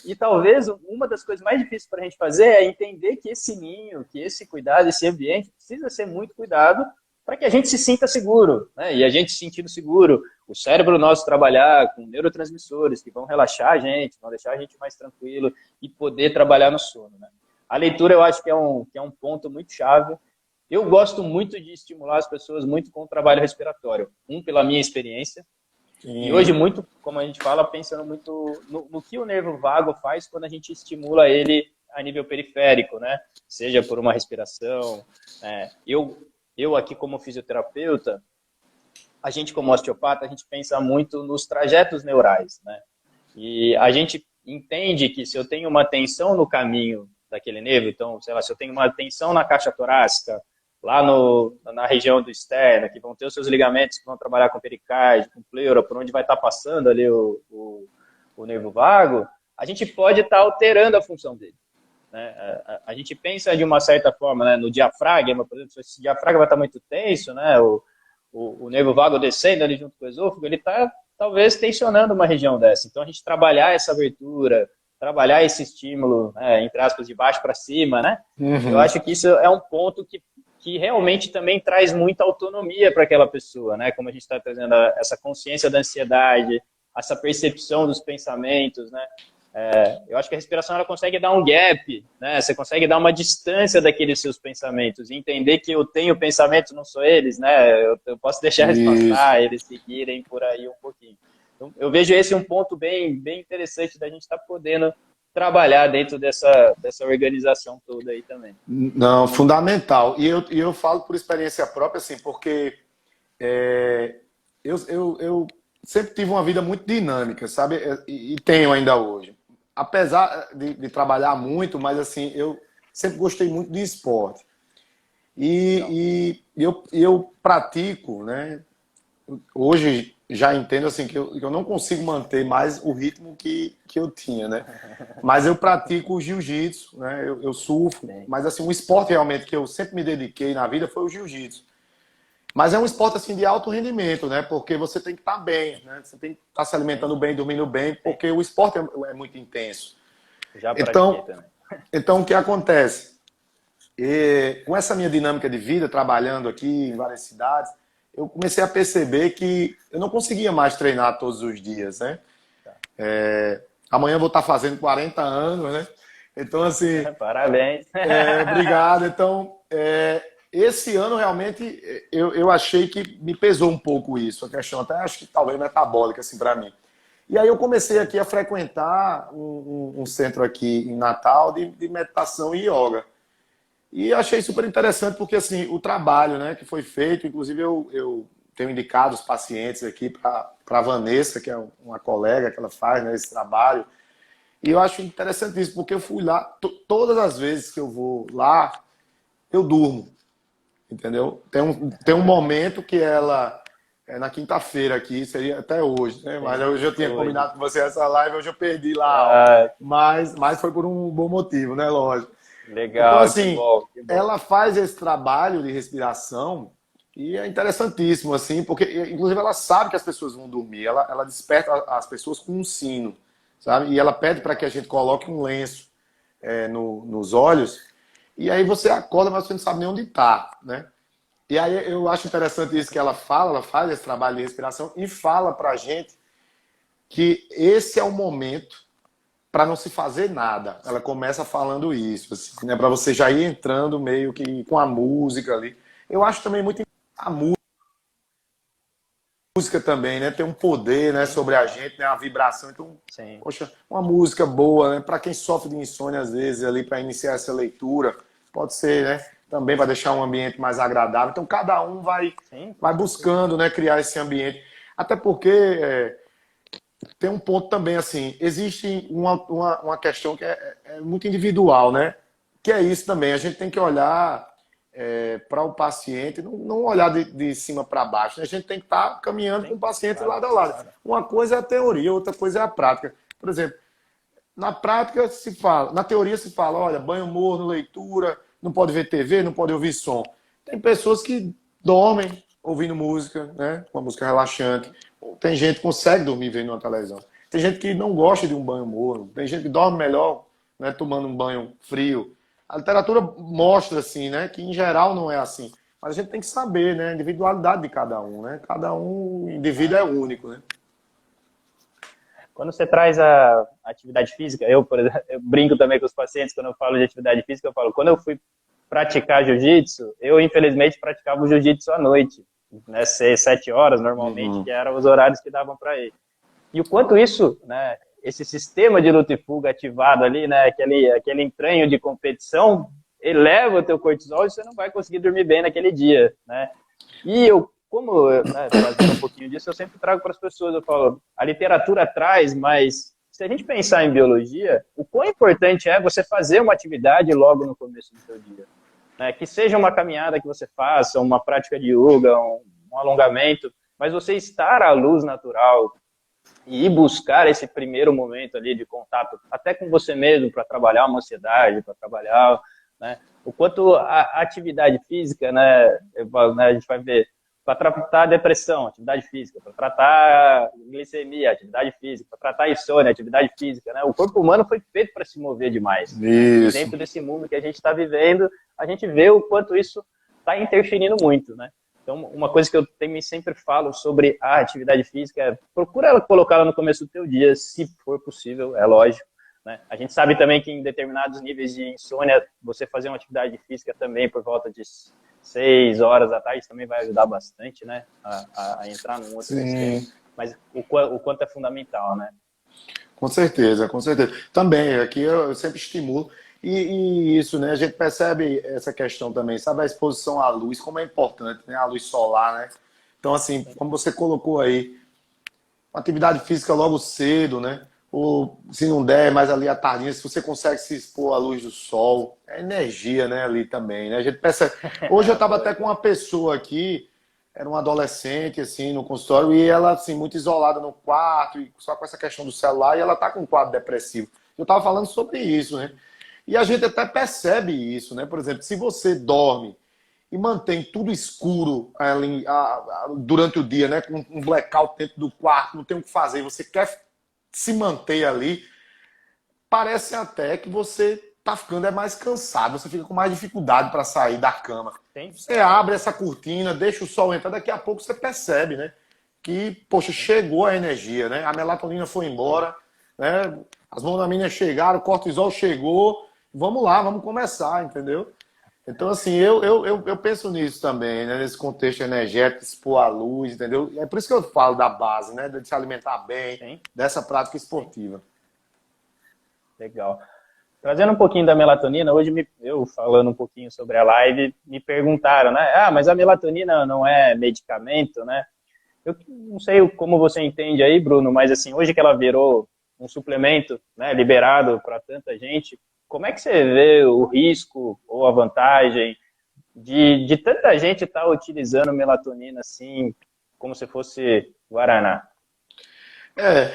E talvez uma das coisas mais difíceis para a gente fazer é entender que esse ninho, que esse cuidado, esse ambiente precisa ser muito cuidado para que a gente se sinta seguro, né? E a gente se sentindo seguro, o cérebro nosso trabalhar com neurotransmissores que vão relaxar a gente, vão deixar a gente mais tranquilo e poder trabalhar no sono, né? A leitura eu acho que é um ponto muito chave. Eu gosto muito de estimular as pessoas muito com o trabalho respiratório. Pela minha experiência. Sim. E hoje, muito, como a gente fala, pensando muito no que o nervo vago faz quando a gente estimula ele a nível periférico, né? Seja por uma respiração. Eu aqui como fisioterapeuta, a gente como osteopata, a gente pensa muito nos trajetos neurais, né? E a gente entende que se eu tenho uma tensão no caminho daquele nervo, então, sei lá, se eu tenho uma tensão na caixa torácica, lá na região do externo, que vão ter os seus ligamentos que vão trabalhar com pericárdio, com pleura, por onde vai estar passando ali o nervo vago, a gente pode estar alterando a função dele. Né? A gente pensa de uma certa forma, né, no diafragma, por exemplo, se esse diafragma está muito tenso, né, o nervo vago descendo ali junto com o esôfago, ele está talvez tensionando uma região dessa. Então a gente trabalhar essa abertura, trabalhar esse estímulo, né, entre aspas, de baixo para cima, né? Uhum. Eu acho que isso é um ponto que realmente também traz muita autonomia para aquela pessoa, né? Como a gente está trazendo essa consciência da ansiedade, essa percepção dos pensamentos, né? Eu acho que a respiração ela consegue dar um gap, né? Você consegue dar uma distância daqueles seus pensamentos e entender que eu tenho pensamentos, não sou eles, né? Eu posso deixar eles passar, eles seguirem por aí um pouquinho. Então, eu vejo esse um ponto bem interessante da gente estar podendo trabalhar dentro dessa organização toda aí também. Não, fundamental. E eu falo por experiência própria, assim, porque eu sempre tive uma vida muito dinâmica, sabe? E tenho ainda hoje. Apesar de trabalhar muito, mas assim, eu sempre gostei muito de esporte. E eu pratico, né, hoje já entendo assim que eu não consigo manter mais o ritmo que eu tinha, né? Mas eu pratico o jiu-jitsu, né? Eu surfo, Sim. mas assim, um esporte realmente que eu sempre me dediquei na vida foi o jiu-jitsu. Mas é um esporte assim de alto rendimento, né? Porque você tem que estar bem, né? Você tem que estar se Sim. alimentando bem, dormindo bem, Sim. porque o esporte é muito intenso. Já pratiquei Então, também. então o que acontece? Com essa minha dinâmica de vida, trabalhando aqui em várias cidades, eu comecei a perceber que eu não conseguia mais treinar todos os dias, né? Tá. Amanhã eu vou estar fazendo 40 anos, né? Então, assim, Parabéns. obrigado. Então, esse ano realmente eu achei que me pesou um pouco isso, a questão até acho que talvez metabólica, assim, para mim. E aí eu comecei aqui a frequentar um centro aqui em Natal de meditação e yoga. E achei super interessante porque, assim, o trabalho, né, que foi feito, inclusive eu tenho indicado os pacientes aqui para a Vanessa, que é uma colega que ela faz, né, esse trabalho. E eu acho interessante isso, porque eu fui lá, todas as vezes que eu vou lá, eu durmo, entendeu? Tem um momento que ela, na quinta-feira aqui, seria até hoje, né? Mas Sim. hoje eu tinha Hoje. combinado com você essa live, hoje eu perdi lá a aula. Ah, Mas foi por um bom motivo, né? Lógico. Então, legal, que assim, bom, que bom. ela faz esse trabalho de respiração e é interessantíssimo, assim, porque, inclusive, ela sabe que as pessoas vão dormir. Ela desperta as pessoas com um sino, sabe? E ela pede para que a gente coloque um lenço nos olhos e aí você acorda, mas você não sabe nem onde está, né? E aí eu acho interessante isso que ela fala, ela faz esse trabalho de respiração e fala para a gente que esse é o momento para não se fazer nada. Ela começa falando isso, assim, né? Para você já ir entrando meio que com a música ali. Eu acho também muito a música também, né? Tem um poder, né, Sim, sobre a gente, né? A vibração. Então, sim. poxa, uma música boa, né? Para quem sofre de insônia às vezes ali para iniciar essa leitura, pode ser, né? Também vai deixar um ambiente mais agradável. Então, cada um Sim, com vai certeza. buscando, né, criar esse ambiente. Até porque tem um ponto também, assim, existe uma questão que é muito individual, né? Que é isso também, a gente tem que olhar para o paciente, não olhar de cima para baixo, né? A gente tem que estar caminhando com Sim, o paciente claro, lado a lado. claro. Uma coisa é a teoria, outra coisa é a prática. Por exemplo, na prática se fala, na teoria se fala, olha, banho morno, leitura, não pode ver TV, não pode ouvir som. Tem pessoas que dormem ouvindo música, né? Uma música relaxante. Tem gente que consegue dormir vendo uma televisão. Tem gente que não gosta de um banho morno. Tem gente que dorme melhor, né, tomando um banho frio. A literatura mostra assim, né, que em geral não é assim. Mas a gente tem que saber, né, a individualidade de cada um, né? Cada um indivíduo é único, né? Quando você traz a atividade física, eu, por exemplo, eu brinco também com os pacientes quando eu falo de atividade física, eu falo, quando eu fui praticar jiu-jitsu, eu infelizmente praticava o jiu-jitsu à noite, né, 6, 7 horas normalmente, Uhum. que eram os horários que davam para ir. E o quanto isso, né, esse sistema de luta e fuga ativado ali, né, aquele entranho de competição, eleva o teu cortisol e você não vai conseguir dormir bem naquele dia, né? E eu, como, né, trazendo um pouquinho disso, eu sempre trago para as pessoas, eu falo, a literatura traz, mas se a gente pensar em biologia, o quão importante é você fazer uma atividade logo no começo do seu dia, né? Que seja uma caminhada que você faça, uma prática de yoga, um alongamento, mas você estar à luz natural e ir buscar esse primeiro momento ali de contato, até com você mesmo, para trabalhar uma ansiedade, para trabalhar, né? O quanto a atividade física, né, a gente vai ver, para tratar a depressão, atividade física, para tratar a glicemia, atividade física, para tratar a insônia, atividade física, né? O corpo humano foi feito para se mover demais, né? E Isso. dentro desse mundo que a gente está vivendo, a gente vê o quanto isso está interferindo muito, né? Então, uma coisa que eu também sempre falo sobre a atividade física é procura colocá-la no começo do teu dia, se for possível, é lógico, né? A gente sabe também que em determinados níveis de insônia, você fazer uma atividade física também por volta de 6 horas da tarde também vai ajudar bastante, né? A entrar num outro sistema. Sim. Mas o quanto é fundamental, né? Com certeza, com certeza. Também, aqui eu sempre estimulo. E isso, né? A gente percebe essa questão também, sabe? A exposição à luz, como é importante, né? A luz solar, né? Então, assim, como você colocou aí, uma atividade física logo cedo, né? Ou se não der, mais ali à tardinha, se você consegue se expor à luz do sol, é energia, né? Ali também, né? A gente percebe. Hoje eu estava até com uma pessoa aqui, era uma adolescente, assim, no consultório, e ela, assim, muito isolada no quarto, e só com essa questão do celular, e ela tá com um quadro depressivo. Eu tava falando sobre isso, né? E a gente até percebe isso, né? Por exemplo, se você dorme e mantém tudo escuro ali, durante o dia, né? Com um blackout dentro do quarto, não tem o que fazer, você quer se manter ali, parece até que você tá ficando mais cansado, você fica com mais dificuldade para sair da cama. Sim. Você abre essa cortina, deixa o sol entrar, daqui a pouco você percebe, né? Que, poxa, chegou a energia, né? A melatonina foi embora, né? As monoaminas chegaram, o cortisol chegou, vamos lá, vamos começar, entendeu? Então, assim, eu penso nisso também, né? Nesse contexto energético, expor a luz, entendeu? É por isso que eu falo da base, né? De se alimentar bem, Sim. dessa prática esportiva. Legal. Trazendo um pouquinho da melatonina, hoje eu falando um pouquinho sobre a live, me perguntaram, né? Ah, mas a melatonina não é medicamento, né? Eu não sei como você entende aí, Bruno, mas assim, hoje que ela virou um suplemento, né, liberado para tanta gente, como é que você vê o risco ou a vantagem de tanta gente estar utilizando melatonina assim, como se fosse guaraná? É,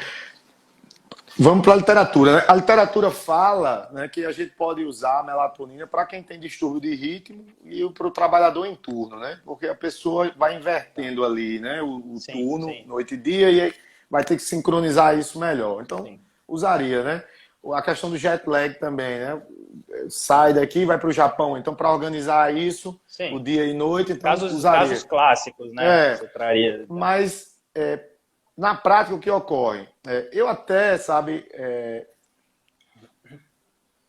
vamos para a literatura, né? A literatura fala, né, que a gente pode usar a melatonina para quem tem distúrbio de ritmo e para o trabalhador em turno, né? Porque a pessoa vai invertendo ali, né, o Sim, turno, sim. noite e dia, e aí vai ter que sincronizar isso melhor. Então, Sim. usaria, né? A questão do jet lag também, né? Sai daqui e vai para o Japão. Então, para organizar isso, o Sim. dia e noite, então usaria. Casos clássicos, né? É, Você traria. mas na prática o que ocorre? Eu até, sabe,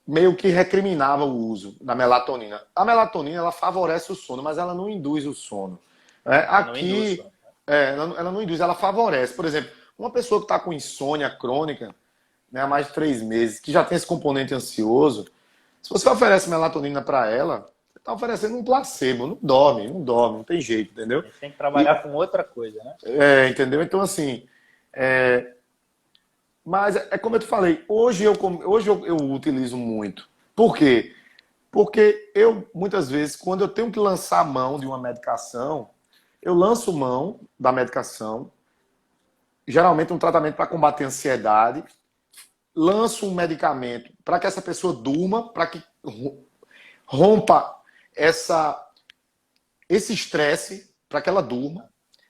meio que recriminava o uso da melatonina. A melatonina, ela favorece o sono, mas ela não induz o sono. Não induz. Aqui, ela não induz, ela favorece. Por exemplo, uma pessoa que está com insônia crônica, né, há mais de 3 meses, que já tem esse componente ansioso, se você oferece melatonina para ela, você está oferecendo um placebo. Não dorme, não dorme, não tem jeito, entendeu? A gente tem que trabalhar com outra coisa, né? Entendeu? Então, assim, mas é como eu te falei, hoje eu utilizo muito. Por quê? Porque eu, muitas vezes, quando eu tenho que lançar mão de uma medicação, eu lanço mão da medicação, geralmente um tratamento para combater a ansiedade, lanço um medicamento para que essa pessoa durma, para que rompa esse estresse, para que ela durma.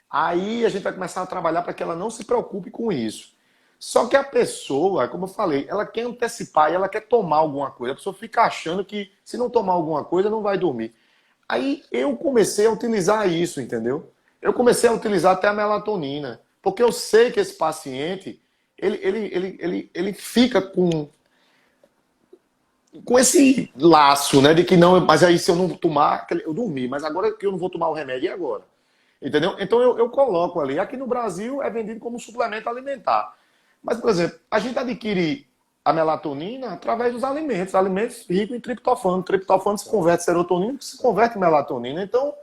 Aí a gente vai começar a trabalhar para que ela não se preocupe com isso. Só que a pessoa, como eu falei, ela quer antecipar e ela quer tomar alguma coisa. A pessoa fica achando que se não tomar alguma coisa, não vai dormir. Aí eu comecei a utilizar isso, entendeu? Eu comecei a utilizar até a melatonina. Porque eu sei que esse paciente, ele fica com esse laço, né? De que não, mas aí se eu não tomar, eu dormi. Mas agora que eu não vou tomar o remédio, e agora? Entendeu? Então eu coloco ali. Aqui no Brasil é vendido como suplemento alimentar. Mas, por exemplo, a gente adquire a melatonina através dos alimentos. Alimentos ricos em triptofano. Triptofano se converte em serotonina, que se converte em melatonina. Então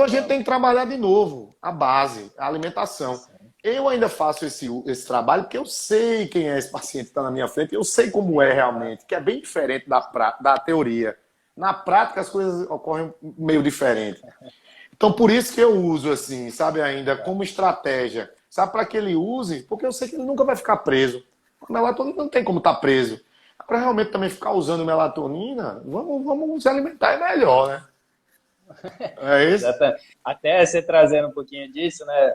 a gente tem que trabalhar de novo a base, a alimentação. Eu ainda faço esse trabalho porque eu sei quem é esse paciente que está na minha frente, eu sei como é realmente, que é bem diferente da teoria. Na prática, as coisas ocorrem meio diferente. Então, por isso que eu uso, assim, sabe, ainda como estratégia. Sabe, para que ele use, porque eu sei que ele nunca vai ficar preso. A melatonina não tem como estar preso. Para realmente também ficar usando melatonina, vamos se alimentar é melhor, né? É isso? Até você trazendo um pouquinho disso, né?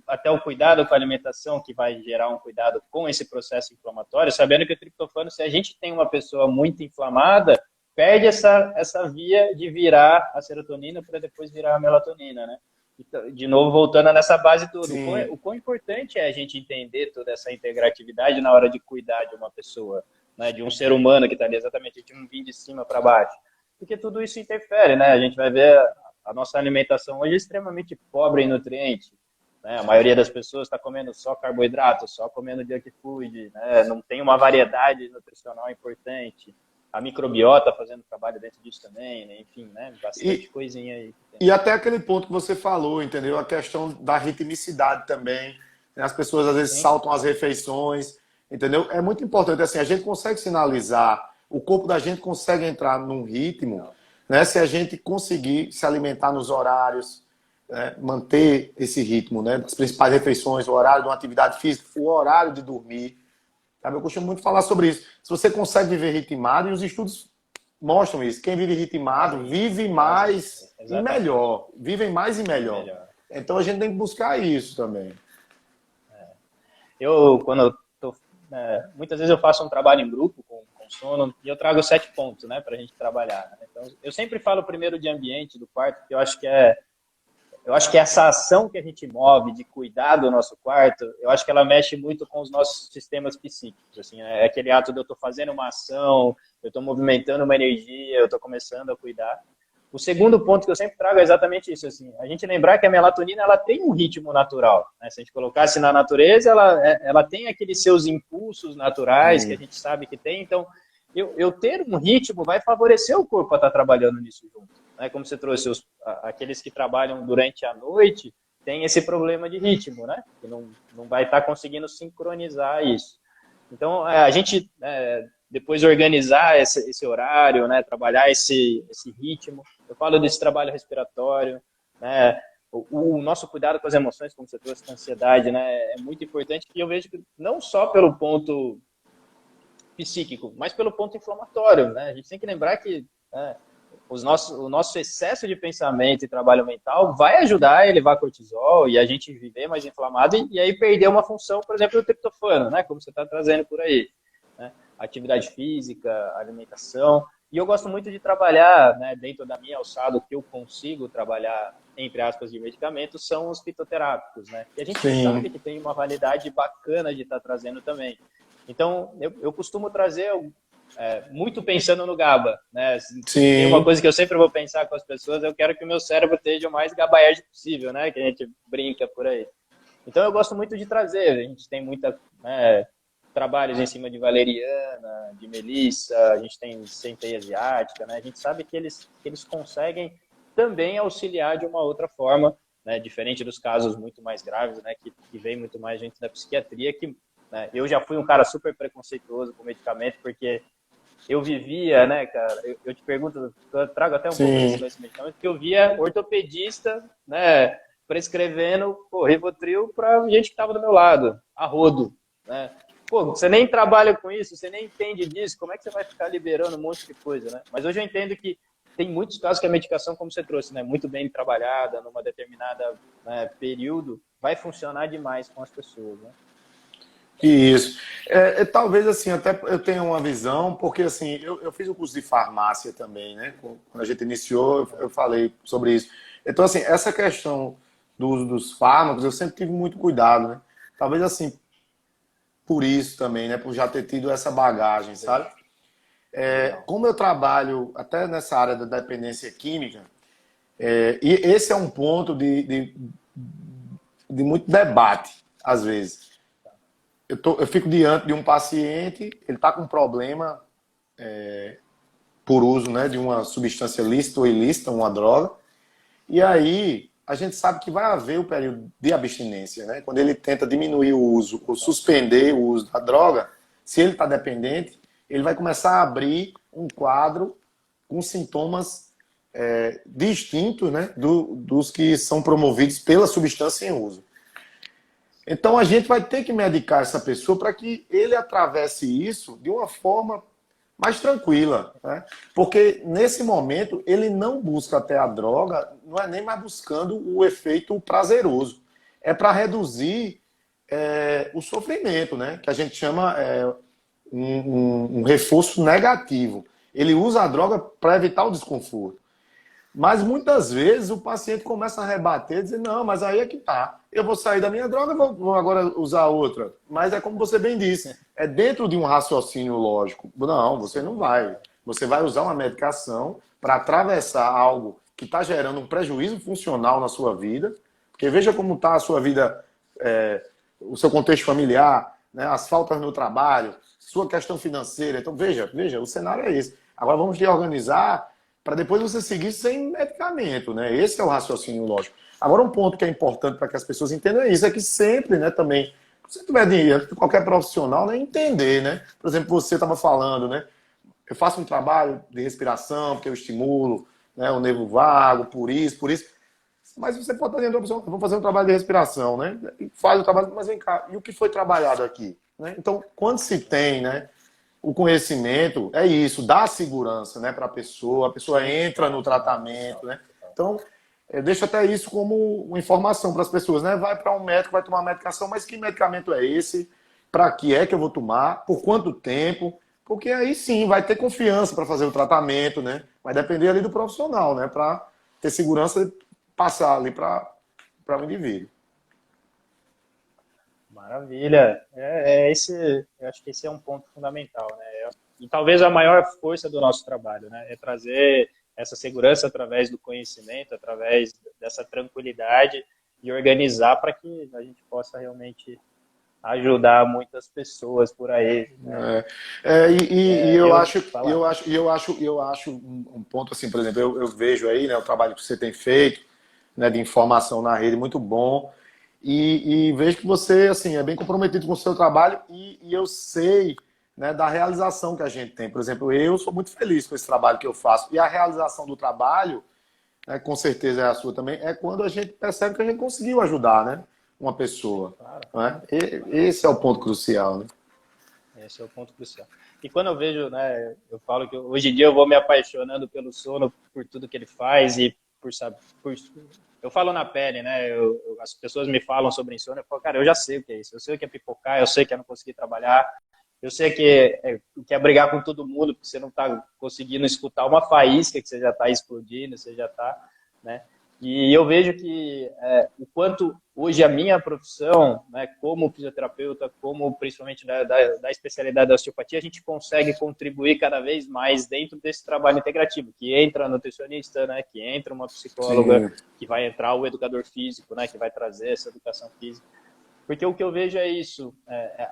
Até o cuidado com a alimentação, que vai gerar um cuidado com esse processo inflamatório, sabendo que o triptofano, se a gente tem uma pessoa muito inflamada, perde essa via de virar a serotonina para depois virar a melatonina, né? Então, de novo, voltando nessa base tudo, o quão importante é a gente entender toda essa integratividade na hora de cuidar de uma pessoa, né? De um ser humano que está ali exatamente, de um vir de cima para baixo. Porque tudo isso interfere, né? A gente vai ver a nossa alimentação hoje é extremamente pobre em nutrientes. Né? A maioria das pessoas está comendo só carboidrato, só comendo junk food, né? Não tem uma variedade nutricional importante. A microbiota fazendo trabalho dentro disso também, né? Enfim, né? Bastante coisinha aí. E até aquele ponto que você falou, entendeu? A questão da ritmicidade também. As pessoas às vezes saltam as refeições, entendeu? É muito importante, assim, a gente consegue sinalizar, o corpo da gente consegue entrar num ritmo, né? Se a gente conseguir se alimentar nos horários, né, manter esse ritmo, né, das principais refeições, o horário de uma atividade física, o horário de dormir. Sabe? Eu costumo muito falar sobre isso. Se você consegue viver ritmado, e os estudos mostram isso, quem vive ritmado vive mais e melhor. Vivem mais e melhor. Então a gente tem que buscar isso também. Quando eu tô, muitas vezes eu faço um trabalho em grupo com sono e eu trago 7 pontos, né, para a gente trabalhar. Né? Então, eu sempre falo primeiro de ambiente do quarto, porque eu acho que essa ação que a gente move de cuidar do nosso quarto, eu acho que ela mexe muito com os nossos sistemas psíquicos. Assim, é aquele ato de eu estou fazendo uma ação, eu estou movimentando uma energia, eu estou começando a cuidar. O segundo ponto que eu sempre trago é exatamente isso. Assim, a gente lembrar que a melatonina ela tem um ritmo natural. Né? Se a gente colocasse na natureza, ela tem aqueles seus impulsos naturais que a gente sabe que tem. Então, eu ter um ritmo vai favorecer o corpo a estar trabalhando nisso junto. Né? Como você trouxe, aqueles que trabalham durante a noite têm esse problema de ritmo, né? Que não vai estar conseguindo sincronizar isso. Então, a gente depois organizar esse horário, né? Trabalhar esse ritmo. Eu falo desse trabalho respiratório, né? O nosso cuidado com as emoções, como você trouxe, com a ansiedade, né? É muito importante, e eu vejo que não só pelo ponto psíquico, mas pelo ponto inflamatório, né? A gente tem que lembrar que o nosso excesso de pensamento e trabalho mental vai ajudar a elevar cortisol e a gente viver mais inflamado e aí perder uma função, por exemplo, do triptofano, né? Como você está trazendo por aí. Né? Atividade física, alimentação. E eu gosto muito de trabalhar, né, dentro da minha alçada, o que eu consigo trabalhar, entre aspas, de medicamentos, são os fitoterápicos, né? E a gente sabe que tem uma validade bacana de estar trazendo também. Então, eu costumo trazer muito pensando no GABA, né? Tem uma coisa que eu sempre vou pensar com as pessoas, eu quero que o meu cérebro esteja o mais GABAérgico possível, né? Que a gente brinca por aí. Então, eu gosto muito de trazer. A gente tem muita trabalhos em cima de valeriana, de melissa, a gente tem centeia asiática, né? A gente sabe que eles conseguem também auxiliar de uma outra forma, né? Diferente dos casos muito mais graves, né? Que vem muito mais gente da psiquiatria, que né? Eu já fui um cara super preconceituoso com medicamento, porque eu vivia, né, cara, eu te pergunto, eu trago até um pouco desse medicamento, porque eu via ortopedista, né, prescrevendo Rivotril para gente que estava do meu lado, a rodo, né? Pô, você nem trabalha com isso, você nem entende disso, como é que você vai ficar liberando um monte de coisa, né? Mas hoje eu entendo que tem muitos casos que a medicação, como você trouxe, né, muito bem trabalhada, numa determinada período, vai funcionar demais com as pessoas, né? Isso. Talvez, assim, até eu tenha uma visão, porque, assim, eu fiz o curso de farmácia também, né? Quando a gente iniciou, eu falei sobre isso. Então, assim, essa questão do uso dos fármacos, eu sempre tive muito cuidado, né? Talvez, assim, por isso também, né? Por já ter tido essa bagagem, sabe? Como eu trabalho até nessa área da dependência química, e esse é um ponto de muito debate, às vezes. Eu fico diante de um paciente, ele está com um problema por uso, né, de uma substância lícita ou ilícita, uma droga, e aí a gente sabe que vai haver o período de abstinência, né? Quando ele tenta diminuir o uso ou suspender o uso da droga, se ele está dependente, ele vai começar a abrir um quadro com sintomas distintos, né, dos que são promovidos pela substância em uso. Então a gente vai ter que medicar essa pessoa para que ele atravesse isso de uma forma mais tranquila, né? Porque nesse momento ele não busca até a droga, não é nem mais buscando o efeito prazeroso, é para reduzir o sofrimento, né? Que a gente chama um reforço negativo. Ele usa a droga para evitar o desconforto. Mas muitas vezes o paciente começa a rebater, dizer, não, mas aí é que tá. Eu vou sair da minha droga e vou agora usar outra. Mas é como você bem disse, é dentro de um raciocínio lógico. Não, você não vai. Você vai usar uma medicação para atravessar algo que está gerando um prejuízo funcional na sua vida. Porque veja como está a sua vida, o seu contexto familiar, né, as faltas no trabalho, sua questão financeira. Então veja, o cenário é esse. Agora vamos reorganizar para depois você seguir sem medicamento, né? Esse é o raciocínio lógico. Agora, um ponto que é importante para que as pessoas entendam é isso, é que sempre, né, também, se você tiver dinheiro, qualquer profissional, né, entender, né? Por exemplo, você estava falando, né? Eu faço um trabalho de respiração, porque eu estimulo, né, o nervo vago, por isso. Mas você pode estar dentro da opção, vou fazer um trabalho de respiração, né? E faz o trabalho, mas vem cá, e o que foi trabalhado aqui? Né? Então, quando se tem, né, o conhecimento, é isso, dá segurança, né, para a pessoa entra no tratamento, né? Então, eu deixo até isso como uma informação para as pessoas, né? Vai para um médico, vai tomar medicação, mas que medicamento é esse? Para que é que eu vou tomar? Por quanto tempo? Porque aí sim vai ter confiança para fazer o tratamento, né? Vai depender ali do profissional, né? Para ter segurança de passar ali para o indivíduo. Maravilha. Eu acho que esse é um ponto fundamental, né? E talvez a maior força do nosso trabalho, né? É trazer essa segurança através do conhecimento, através dessa tranquilidade e organizar para que a gente possa realmente ajudar muitas pessoas por aí, né? E É, eu eu acho, falar. eu acho um ponto assim, por exemplo, eu vejo aí, né, o trabalho que você tem feito, né, de informação na rede, muito bom. E vejo que você, assim, é bem comprometido com o seu trabalho e eu sei, né, da realização que a gente tem. Por exemplo, eu sou muito feliz com esse trabalho que eu faço. E a realização do trabalho, né, com certeza é a sua também, é quando a gente percebe que a gente conseguiu ajudar, né, uma pessoa. Claro. Né? Esse é o ponto crucial, né? Esse é o ponto crucial. E quando eu vejo, né, eu falo que hoje em dia eu vou me apaixonando pelo sono, por tudo que ele faz e por saber, eu falo na pele, né, as pessoas me falam sobre insônia, eu falo, cara, eu já sei o que é isso, eu sei o que é pipocar, eu sei que é não conseguir trabalhar, eu sei que é brigar com todo mundo, porque você não está conseguindo escutar uma faísca que você já está explodindo, você já está, né? E eu vejo que o quanto hoje a minha profissão, né, como fisioterapeuta, como principalmente da especialidade da osteopatia, a gente consegue contribuir cada vez mais dentro desse trabalho integrativo, que entra a nutricionista, né, que entra uma psicóloga, Sim. que vai entrar o educador físico, né, que vai trazer essa educação física. Porque o que eu vejo é isso,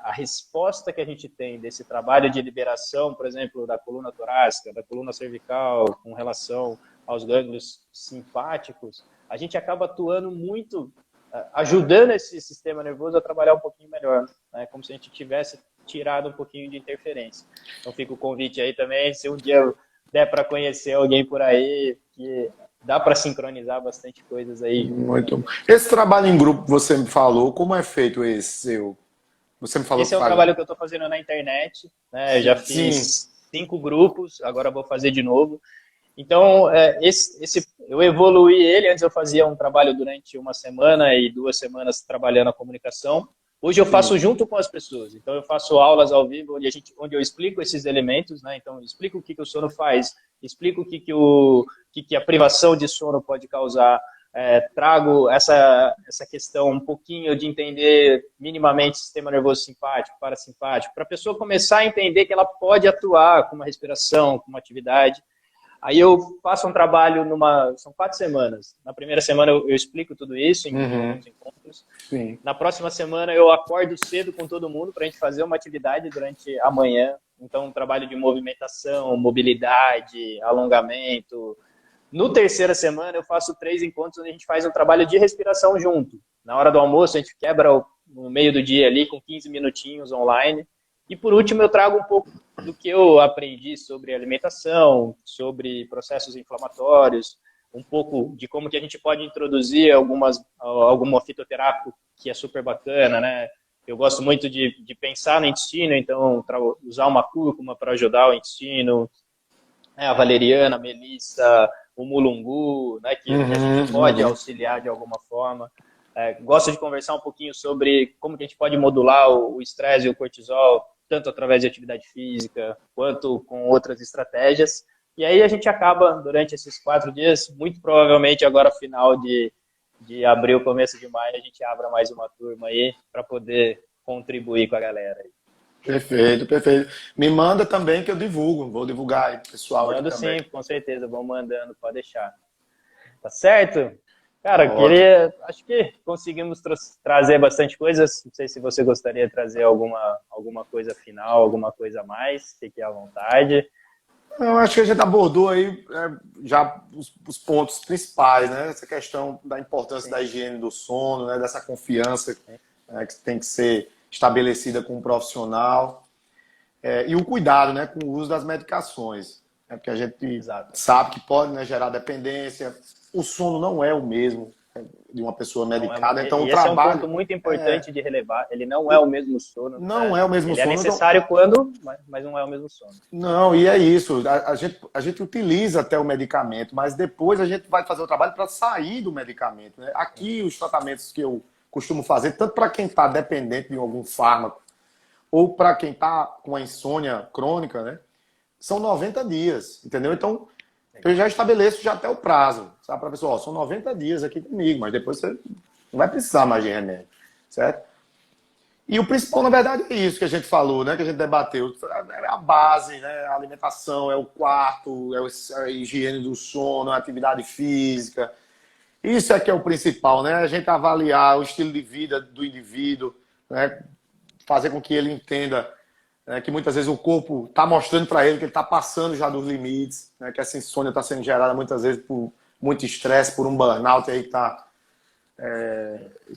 a resposta que a gente tem desse trabalho de liberação, por exemplo, da coluna torácica, da coluna cervical, com relação aos gânglios simpáticos, a gente acaba atuando muito, ajudando esse sistema nervoso a trabalhar um pouquinho melhor, né? Como se a gente tivesse tirado um pouquinho de interferência. Então fica o convite aí também, se um dia der para conhecer alguém por aí, que dá para sincronizar bastante coisas aí junto, né? Muito bom. Esse trabalho em grupo que você me falou, como é feito esse seu? Você me falou Esse que é o faz. trabalho que eu estou fazendo na internet, né? Eu já Sim. fiz 5 grupos, agora vou fazer de novo. Então, eu evoluí ele. Antes eu fazia um trabalho durante uma semana e 2 semanas trabalhando a comunicação. Hoje eu faço Sim. junto com as pessoas. Então, eu faço aulas ao vivo onde eu explico esses elementos, né? Então, eu explico o que o sono faz, explico o que a privação de sono pode causar, trago essa questão um pouquinho de entender minimamente o sistema nervoso simpático, parasimpático, para a pessoa começar a entender que ela pode atuar com uma respiração, com uma atividade. Aí eu faço um trabalho são 4 semanas. Na primeira semana eu explico tudo isso em Uhum. alguns encontros. Sim. Na próxima semana eu acordo cedo com todo mundo para a gente fazer uma atividade durante a manhã. Então, um trabalho de movimentação, mobilidade, alongamento. No terceira semana eu faço 3 encontros onde a gente faz um trabalho de respiração junto. Na hora do almoço a gente quebra no meio do dia ali com 15 minutinhos online. E por último eu trago um pouco do que eu aprendi sobre alimentação, sobre processos inflamatórios, um pouco de como que a gente pode introduzir alguma fitoterápico que é super bacana, né? Eu gosto muito de pensar no intestino, então usar uma cúrcuma para ajudar o intestino, a valeriana, a melissa, o mulungu, né, que a gente pode Uhum. auxiliar de alguma forma. Gosto de conversar um pouquinho sobre como que a gente pode modular o estresse e o cortisol, tanto através de atividade física, quanto com outras estratégias. E aí a gente acaba, durante esses 4 dias, muito provavelmente agora final de abril, começo de maio, a gente abra mais uma turma aí para poder contribuir com a galera aí. Perfeito, perfeito. Me manda também que eu divulgo. Vou divulgar aí pro pessoal aqui Mando também. sim, com certeza, vou mandando, pode deixar. Tá certo? Cara, Ótimo. acho que conseguimos trazer bastante coisas. Não sei se você gostaria de trazer alguma coisa final, alguma coisa a mais. Fique à vontade. Eu acho que a gente abordou aí já os pontos principais, né? Essa questão da importância Sim, da higiene do sono, né? Dessa confiança, né, que tem que ser estabelecida com o profissional. E o cuidado, né, com o uso das medicações. Né? Porque a gente exato. sabe que pode, né, gerar dependência. O sono não é o mesmo, de uma pessoa Não medicada. é, Então, o e esse é um trabalho ponto muito importante de relevar. Ele não é o mesmo sono. não é o mesmo Ele sono. é necessário quando, mas não é o mesmo sono. Não, e é isso. A gente utiliza até o medicamento, mas depois a gente vai fazer o trabalho para sair do medicamento, né? Aqui, os tratamentos que eu costumo fazer, tanto para quem está dependente de algum fármaco, ou para quem está com a insônia crônica, né? São 90 dias, entendeu? Então, eu já estabeleço já até o prazo, sabe? Para a pessoa, ó, são 90 dias aqui comigo, mas depois você não vai precisar mais de remédio, certo? E o principal, na verdade, é isso que a gente falou, né? Que a gente debateu. É a base, né? A alimentação, é o quarto, é a higiene do sono, a atividade física. Isso é que é o principal, né? A gente avaliar o estilo de vida do indivíduo, né? Fazer com que ele entenda, né, que muitas vezes o corpo está mostrando para ele que ele está passando já dos limites, né? Que essa insônia está sendo gerada muitas vezes por muito estresse, por um burnout aí que está...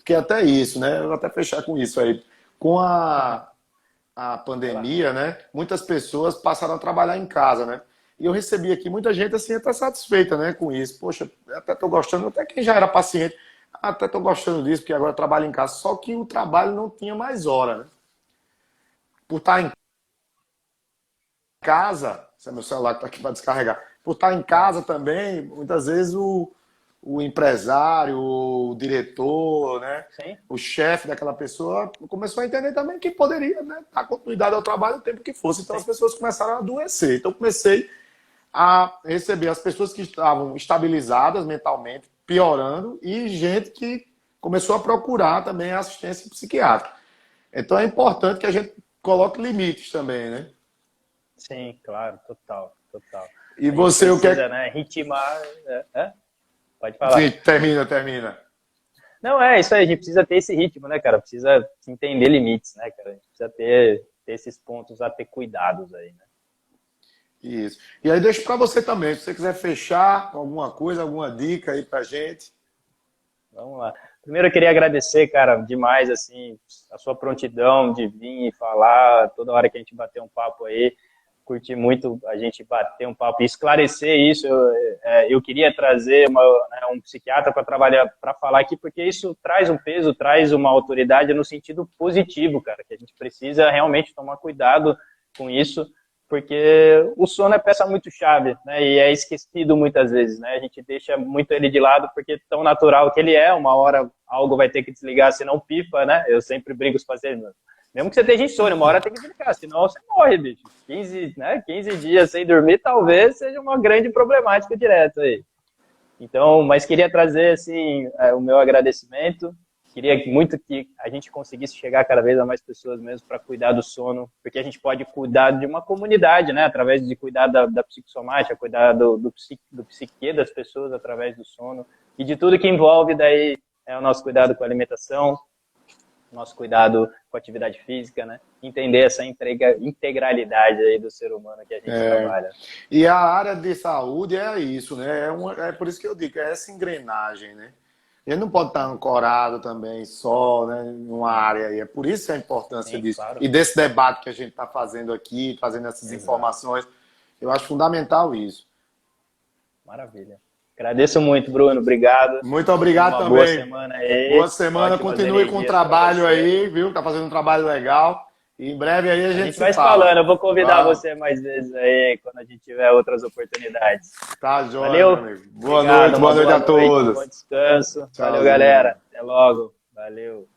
que é até isso, né? Eu vou até fechar com isso aí. Com a pandemia, né? Muitas pessoas passaram a trabalhar em casa, né? E eu recebi aqui muita gente assim até satisfeita, né, com isso. Poxa, até estou gostando, até quem já era paciente, até estou gostando disso, porque agora eu trabalho em casa. Só que o trabalho não tinha mais hora, né? Por estar em casa, esse é meu celular que está aqui para descarregar. Por estar em casa também, muitas vezes o empresário, o diretor, né, Sim. o chefe daquela pessoa começou a entender também que poderia, né, dar continuidade ao trabalho o tempo que fosse. Então as pessoas começaram a adoecer. Então eu comecei a receber as pessoas que estavam estabilizadas mentalmente, piorando, e gente que começou a procurar também assistência psiquiátrica. Então é importante que a gente coloque limites também, né? Sim, claro, total, total. E A gente você, o que precisa, é... né, ritmar... Pode falar. Sim, termina. Não, é isso aí, a gente precisa ter esse ritmo, né, cara? Precisa entender limites, né, cara? A gente precisa ter esses pontos a ter cuidados aí, né? Isso. E aí deixo para você também, se você quiser fechar com alguma coisa, alguma dica aí pra gente. Vamos lá. Primeiro eu queria agradecer, cara, demais, assim, a sua prontidão de vir e falar toda hora que a gente bater um papo aí. Curti muito a gente bater um papo e esclarecer isso. Eu queria trazer um psiquiatra para trabalhar, para falar aqui, porque isso traz um peso, traz uma autoridade no sentido positivo, cara, que a gente precisa realmente tomar cuidado com isso, porque o sono é peça muito chave, né, e é esquecido muitas vezes, né, a gente deixa muito ele de lado, porque é tão natural que ele é, uma hora algo vai ter que desligar, senão pifa, né, eu sempre brinco com os pacientes, mesmo que você esteja insônia, uma hora tem que desligar, senão você morre, bicho. 15 dias sem dormir talvez seja uma grande problemática direta aí. Então, mas queria trazer, assim, o meu agradecimento. Queria muito que a gente conseguisse chegar cada vez a mais pessoas mesmo para cuidar do sono, porque a gente pode cuidar de uma comunidade, né? Através de cuidar da psicossomática, cuidar do psique das pessoas através do sono e de tudo que envolve daí o nosso cuidado com a alimentação, nosso cuidado com a atividade física, né? Entender essa integralidade aí do ser humano que a gente trabalha. E a área de saúde é isso, né? É por isso que eu digo, é essa engrenagem, né? Ele não pode estar ancorado também só, né, numa área aí. É por isso a importância disso. Claro. E desse debate que a gente está fazendo aqui, trazendo essas informações. Eu acho fundamental isso. Maravilha. Agradeço muito, Bruno. Obrigado. Muito obrigado também. Boa semana aí. Boa semana. Continue com o trabalho aí, viu? Tá fazendo um trabalho legal. E em breve aí a gente vai se falando. Eu vou convidar você mais vezes aí, quando a gente tiver outras oportunidades. Tá, joia. Valeu. Meu amigo. Boa noite a todos. Bom descanso. Tchau, valeu, galera. Até logo. Valeu.